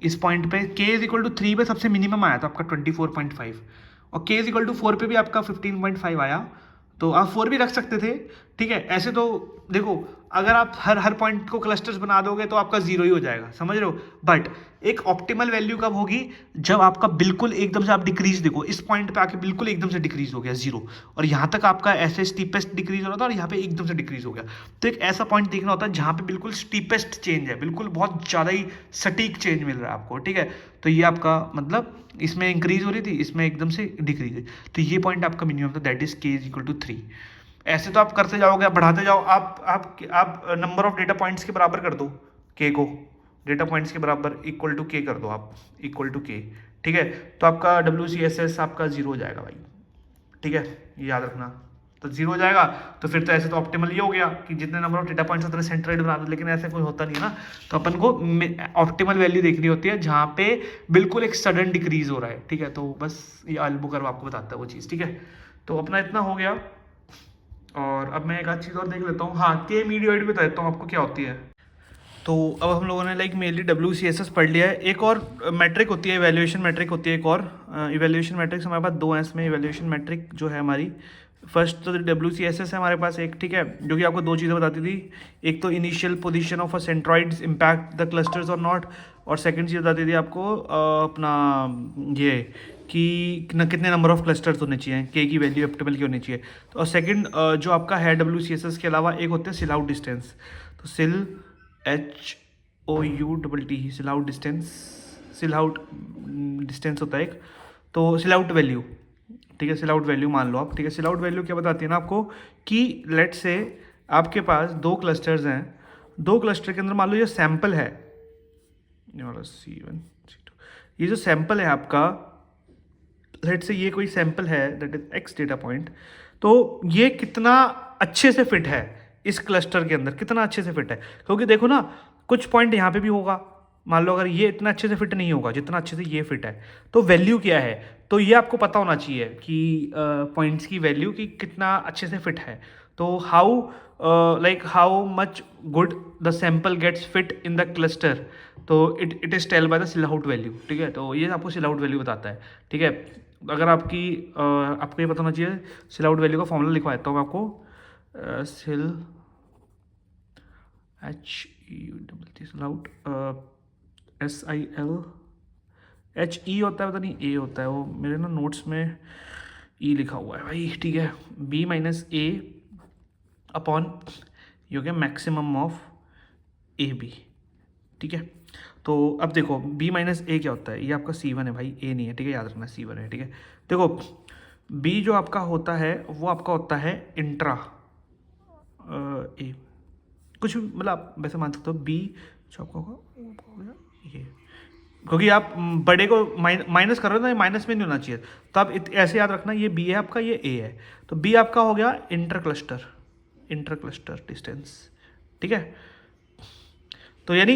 इस पॉइंट पे k इज इक्वल टू 3 पे सबसे मिनिमम आया था आपका 24.5 और k इज इक्वल टू 4 पे भी आपका 15.5 आया, तो आप 4 भी रख सकते थे, ठीक है। ऐसे तो देखो अगर आप हर पॉइंट को क्लस्टर्स बना दोगे तो आपका 0 ही हो जाएगा, समझ रहे हो। बट एक ऑप्टिमल वैल्यू कब होगी, जब आपका बिल्कुल एकदम से आप डिक्रीज, देखो इस पॉइंट पे आके बिल्कुल एकदम से डिक्रीज हो गया 0, और यहाँ तक आपका ऐसे स्टीपेस्ट डिक्रीज हो रहा था और यहाँ पे एकदम से डिक्रीज हो गया। तो एक ऐसा पॉइंट देखना होता है जहाँ पे बिल्कुल स्टीपेस्ट चेंज है, बिल्कुल बहुत ज़्यादा ही सटीक चेंज मिल रहा है आपको, ठीक है। तो ये आपका मतलब इसमें इंक्रीज हो रही थी, इसमें एकदम से डिक्रीज है, तो ये पॉइंट आपका मिनिमम था, that is k is equal to 3। ऐसे तो आप करते जाओगे, आप बढ़ाते जाओ, आप नंबर ऑफ डेटा पॉइंट्स के बराबर कर दो k को, डेटा पॉइंट्स के बराबर इक्वल टू k कर दो आप, इक्वल टू k, ठीक है। तो आपका WCSS आपका 0 हो जाएगा भाई, ठीक है, ये याद रखना। तो 0 हो जाएगा, तो फिर तो ऐसे तो ऑप्टिमल ये हो गया कि जितने नंबर ऑफ डेटा पॉइंट्स उतने सेंट्रॉइड बना दो, लेकिन ऐसा कोई होता नहीं है ना। तो अपन को ऑप्टिमल वैल्यू देखनी होती है जहाँ पे बिल्कुल एक सडन डिक्रीज हो रहा है, ठीक है। तो बस ये एल्बो कर्व आपको बताता है वो चीज़, ठीक है। तो अपना इतना हो गया, और अब मैं एक आध चीज़ और देख लेता हूँ, हाँ k मीडियोइड भी बता देता हूँ आपको क्या होती है। तो अब हम लोगों ने लाइक मेनली WCSS पढ़ लिया है। एक और मैट्रिक होती है, इवैल्यूएशन मैट्रिक होती है एक और। इवैल्यूएशन मैट्रिक्स हमारे पास दो हैं इसमें। इवैल्यूएशन मैट्रिक जो है हमारी, फर्स्ट तो WCSS है हमारे पास एक, ठीक है, जो कि आपको दो चीज़ें बताती थी। एक तो initial position of a centroids impact the clusters और नॉट, और सेकंड चीज़ बताती थी आपको अपना ये कि कितने नंबर ऑफ क्लस्टर्स होने चाहिए, के की वैल्यू ऑप्टिमल की होनी चाहिए। तो और सेकंड जो आपका है WCSS के अलावा एक होते हैं सिल आउट डिस्टेंस। तो सिल HOUT सिल आउट डिस्टेंस, सिल आउट डिस्टेंस होता है एक। तो सिल आउट वैल्यू, ठीक है, सिल आउट वैल्यू मान लो आप, ठीक है। सिल आउट वैल्यू क्या बताती है ना आपको कि लेट से आपके पास दो क्लस्टर्स हैं, दो क्लस्टर के अंदर मान लो ये सैंपल है, ये वाला C1 C2, ये जो सैंपल है आपका, लेट से ये कोई सैंपल है that is X data point, तो ये कितना अच्छे से फिट है इस क्लस्टर के अंदर, कितना अच्छे से फिट है। क्योंकि देखो ना, कुछ पॉइंट यहाँ पे भी होगा, मान लो अगर ये इतना अच्छे से फिट नहीं होगा जितना अच्छे से ये फिट है, तो वैल्यू क्या है, तो ये आपको पता होना चाहिए कि पॉइंट्स की वैल्यू कि कितना अच्छे से फिट है। तो how how much good the sample gets fit in the cluster, तो it is tell by the silhouette value, ठीक है। तो ये आपको सिल आउट वैल्यू बताता है, ठीक है। अगर आपको ये पता होना चाहिए, सिल आउट वैल्यू का फॉर्मूला लिखवा देता हूँ आपको। सिल सिल आउट SIL HE होता है, पता नहीं A होता है, वो मेरे ना नोट्स में E लिखा हुआ है भाई, ठीक है। B minus A upon you के मैक्सिमम ऑफ AB, ठीक है। तो अब देखो B माइनस A क्या होता है, ये आपका C1 है भाई, A नहीं है, ठीक है, याद रखना C1 है, ठीक है। देखो B जो आपका होता है वो आपका होता है इंट्रा A, कुछ भी मतलब आप वैसे मान सकते हो। B जो आपका होगा ये, क्योंकि आप बड़े को माइनस कर रहे हो ना, माइनस में नहीं होना चाहिए, तो आप ऐसे याद रखना, ये B है आपका, ये A है, तो B आपका हो गया इंटर क्लस्टर डिस्टेंस, ठीक है। तो यानी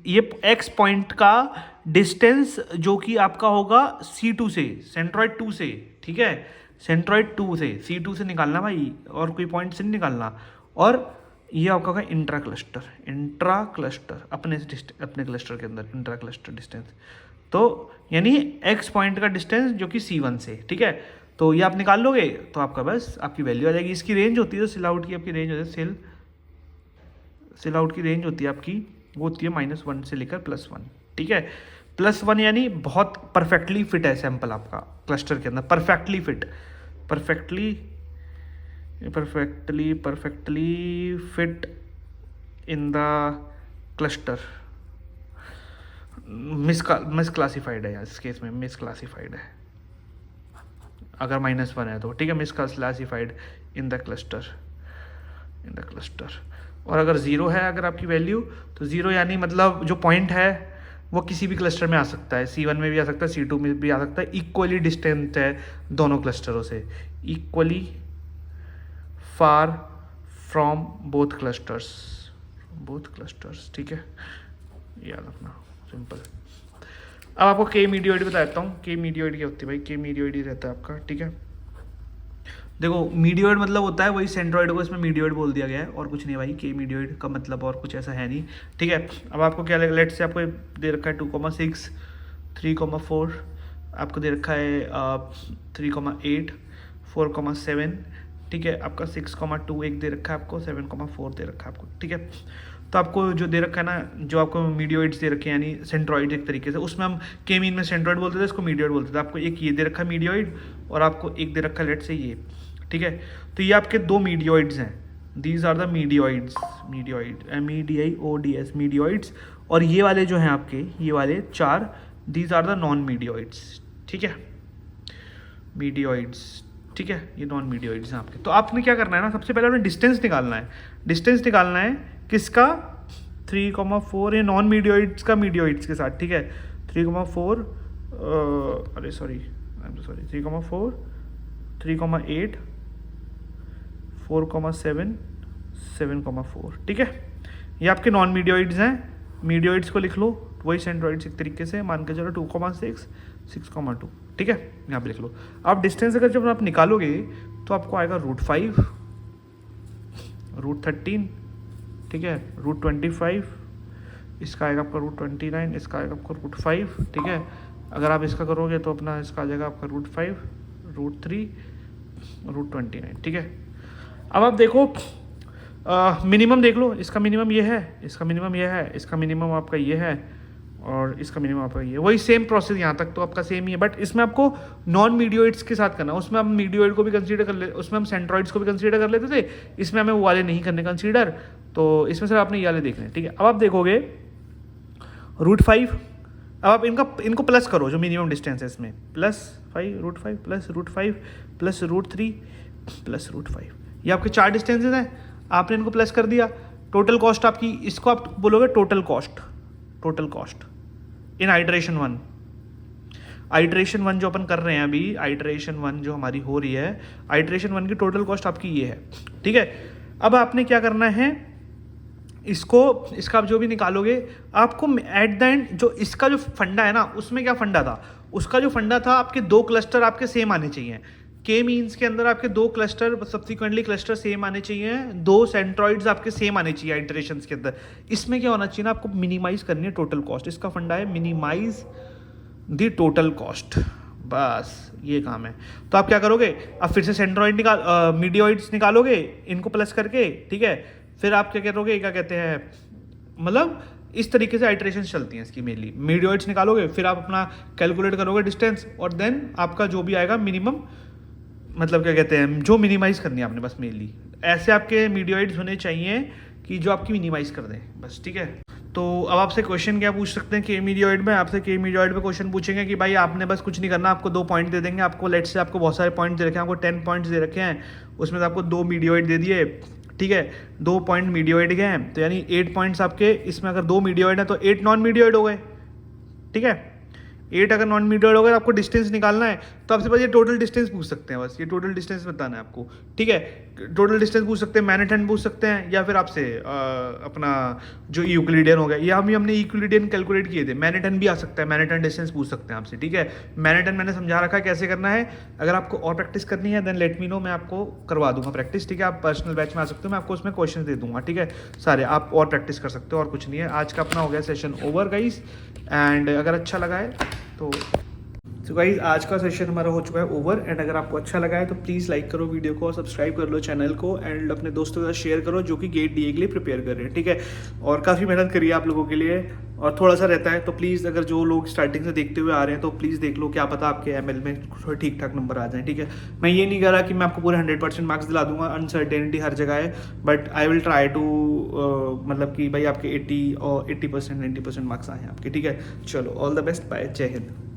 ये X पॉइंट का डिस्टेंस जो कि आपका होगा C2 से, सेंट्रॉइड 2 से, ठीक है, सेंट्रॉइड 2 से, C2 से निकालना भाई, और कोई पॉइंट से नहीं निकालना। और ये आपका होगा इंट्रा क्लस्टर अपने क्लस्टर के अंदर, इंट्रा क्लस्टर डिस्टेंस। तो यानी X पॉइंट का डिस्टेंस जो कि C1 से, ठीक है। तो ये आप निकाल लोगे तो आपका बस आपकी वैल्यू आ जाएगी। इसकी रेंज होती है, तो सिल आउट की आपकी रेंज होती है, सिल आउट की रेंज होती है आपकी, वो होती है -1 से लेकर +1, ठीक है। +1 यानी बहुत परफेक्टली फिट है सैंपल आपका क्लस्टर के अंदर, perfectly fit in the cluster. Misclassified है यार, इस केस में मिसक्लासिफाइड है, अगर -1 है तो, ठीक है, मिसक्लासिफाइड इन द क्लस्टर। और अगर 0 है अगर आपकी वैल्यू, तो 0 यानी मतलब जो पॉइंट है वो किसी भी क्लस्टर में आ सकता है, C1 में भी आ सकता है, C2 में भी आ सकता है, इक्वली डिस्टेंट है दोनों क्लस्टरों से, equally far from both clusters, ठीक है, याद रखना, सिंपल। अब आपको के मीडियोइड बता देता हूँ। के मीडियोइड क्या होती है भाई, के मीडियोइड ही रहता है आपका, ठीक है। देखो मीडियोइड मतलब होता है वही सेंट्रॉइड को इसमें मीडियोइड बोल दिया गया है, और कुछ नहीं भाई, के मीडियोइड का मतलब और कुछ ऐसा है नहीं, ठीक है। अब आपको क्या लगेगा, लेट से आपको दे रखा है 2,6, 3,4, आपको दे रखा है 3,8, 4,7, ठीक है। आपका 6,2 एक दे रखा है आपको, 7,4 दे रखा है आपको, ठीक है। तो आपको जो दे रखा है ना, जो आपको मीडियोइड्स दे रखे हैं यानी सेंट्रॉइड एक तरीके से, उसमें हम के मीन में सेंट्रॉइड बोलते थे, इसको मीडियोइड बोलते थे। आपको एक ये दे रखा है मीडियोइड, और आपको एक दे रखा है लेट से ये, ठीक है। तो ये आपके दो मीडियोइड्स हैं, दीज आर द मीडियोइड्स, MEDIODS मीडियोइड्स। और ये वाले जो हैं आपके, ये वाले 4, दीज आर द नॉन मीडियोइड्स, ठीक है, मीडियोइड्स, ठीक है, ये नॉन मीडियोइड्स हैं आपके। तो आपने क्या करना है ना, सबसे पहले आपने डिस्टेंस निकालना है, किसका, 3,4, ये नॉन मीडियोइड्स का मीडियोइड्स के साथ, ठीक है। 3,4 अरे सॉरी 3,4, 3,8, 4,7, 7,4, ठीक है। ये आपके नॉन मीडियोइड्स हैं। मीडियोइड्स को लिख लो, वही सेंट्रॉइड्स एक तरीके से मान के चलो, 2,6, 6,2, ठीक है, यहाँ पे लिख लो। आप डिस्टेंस अगर जब आप निकालोगे तो आपको आएगा √5, √13, ठीक है, √25, इसका आएगा आपका √29, इसका आएगा आपका √5, ठीक है। अगर आप इसका करोगे तो अपना इसका आ जाएगा आपका √5, √3, √29, ठीक है। अब आप देखो मिनिमम देख लो, इसका मिनिमम ये है, इसका मिनिमम ये है, इसका मिनिमम आपका ये है और इसका मिनिमम आपका ये, वही सेम प्रोसेस यहाँ तक तो आपका सेम ही है, बट इसमें आपको नॉन मीडियोइड्स के साथ करना है। उसमें हम मीडियोइड को भी कंसीडर कर ले, उसमें हम सेंट्रॉइड्स को भी कंसीडर कर लेते थे, इसमें हमें वो वाले नहीं करने कंसीडर, तो इसमें सिर्फ आपने ये वाले देखने, ठीक है। अब आप देखोगे √5, अब आप इनको प्लस करो जो मिनिमम डिस्टेंस है इसमें, +5 √5 प्लस √5 प्लस √3 प्लस √5, ये आपके 4 डिस्टेंसेज हैं, आपने इनको प्लस कर दिया। टोटल कॉस्ट आपकी, इसको आप बोलोगे total cost in iteration 1। Iteration 1 जो अपन कर रहे हैं अभी, आइटरेशन 1 जो हमारी हो रही है, आइटरेशन 1 की टोटल कॉस्ट आपकी ये है, ठीक है। अब आपने क्या करना है, इसका आप जो भी निकालोगे, आपको एट द एंड जो इसका जो फंडा है ना, उसमें क्या फंडा था, उसका जो फंडा था आपके 2 क्लस्टर आपके सेम आने चाहिए। के मीन्स के अंदर आपके 2 क्लस्टर सब्सिक्वेंटली क्लस्टर सेम आने चाहिए, 2 सेंट्रॉइड्स आपके सेम आने चाहिए आइटरेशंस के अंदर। इसमें क्या होना चाहिए ना, आपको मिनिमाइज करनी है टोटल कॉस्ट। इसका फंडा है मिनिमाइज द टोटल कॉस्ट, बस ये काम है। तो आप क्या करोगे, अब फिर से सेंट्रॉइड मीडियोइड्स निकालोगे इनको प्लस करके, ठीक है। फिर आप क्या करोगे, क्या कहते हैं, मतलब इस तरीके से आइटरेशन चलती हैं इसकी मेनली। मीडियोइड्स निकालोगे, फिर आप अपना कैलकुलेट करोगे डिस्टेंस, और देन आपका जो भी आएगा मिनिमम, मतलब क्या कहते हैं, जो मिनिमाइज करनी है आपने बस मेनली। ऐसे आपके मीडियोइड्स होने चाहिए कि जो आपकी मिनिमाइज कर दें बस, ठीक है। तो अब आपसे क्वेश्चन क्या पूछ सकते हैं के मीडियोइड में, आपसे के मीडियोइड में क्वेश्चन पूछेंगे कि भाई आपने बस कुछ नहीं करना, आपको 2 पॉइंट दे देंगे, आपको लेट से आपको बहुत सारे पॉइंट दे रखे हैं, आपको 10 पॉइंट्स दे रखे हैं, उसमें से आपको 2 मीडियोइड दे दिए, ठीक है। 2 पॉइंट मीडियोइड के हैं, तो यानी 8 पॉइंट्स आपके, इसमें अगर 2 मीडियोइड है तो 8 नॉन मीडियोइड हो गए, ठीक है। 8 अगर नॉन मीडियोइड हो गए, आपको डिस्टेंस निकालना है, तो आपसे बस ये टोटल डिस्टेंस पूछ सकते हैं, बस ये टोटल डिस्टेंस बताना है आपको, ठीक है। टोटल डिस्टेंस पूछ सकते हैं, मैनहट्टन पूछ सकते हैं, या फिर आपसे अपना जो यूक्लिडियन हो गया, या हमने यूक्लिडियन कैलकुलेट किए थे, मैनहट्टन भी आ सकता है, मैनहट्टन डिस्टेंस पूछ सकते हैं आपसे, ठीक है। मैनहट्टन मैंने समझा रखा है कैसे करना है। अगर आपको और प्रैक्टिस करनी है देन लेट मी नो, मैं आपको करवा दूंगा प्रैक्टिस, ठीक है। आप पर्सनल बैच में आ सकते हो, मैं आपको उसमें क्वेश्चन दे दूंगा, ठीक है सारे, आप और प्रैक्टिस कर सकते हो, और कुछ नहीं है। आज का अपना हो गया सेशन ओवर गाइस, एंड अगर अच्छा लगा है तो गाइज आज का सेशन हमारा हो चुका है ओवर, एंड अगर आपको अच्छा लगा है तो प्लीज़ लाइक करो वीडियो को और सब्सक्राइब कर लो चैनल को, एंड अपने दोस्तों के साथ शेयर करो जो कि गेट डीए के लिए प्रिपेयर कर रहे हैं, ठीक है। और काफ़ी मेहनत करी है आप लोगों के लिए, और थोड़ा सा रहता है, तो प्लीज़ अगर जो लोग स्टार्टिंग से देखते हुए आ रहे हैं तो प्लीज़ देख लो, क्या पता आपके एमएल में थोड़े ठीक ठाक नंबर आ जाएं, ठीक है। मैं ये नहीं कह रहा कि मैं आपको पूरे 100% मार्क्स दिला दूंगा, अनसर्टेनिटी हर जगह है, but I will try to मतलब कि भाई आपके 80 और 80% 90% मार्क्स आए हैं आपके, ठीक है। चलो ऑल द बेस्ट, बाय, जय हिंद।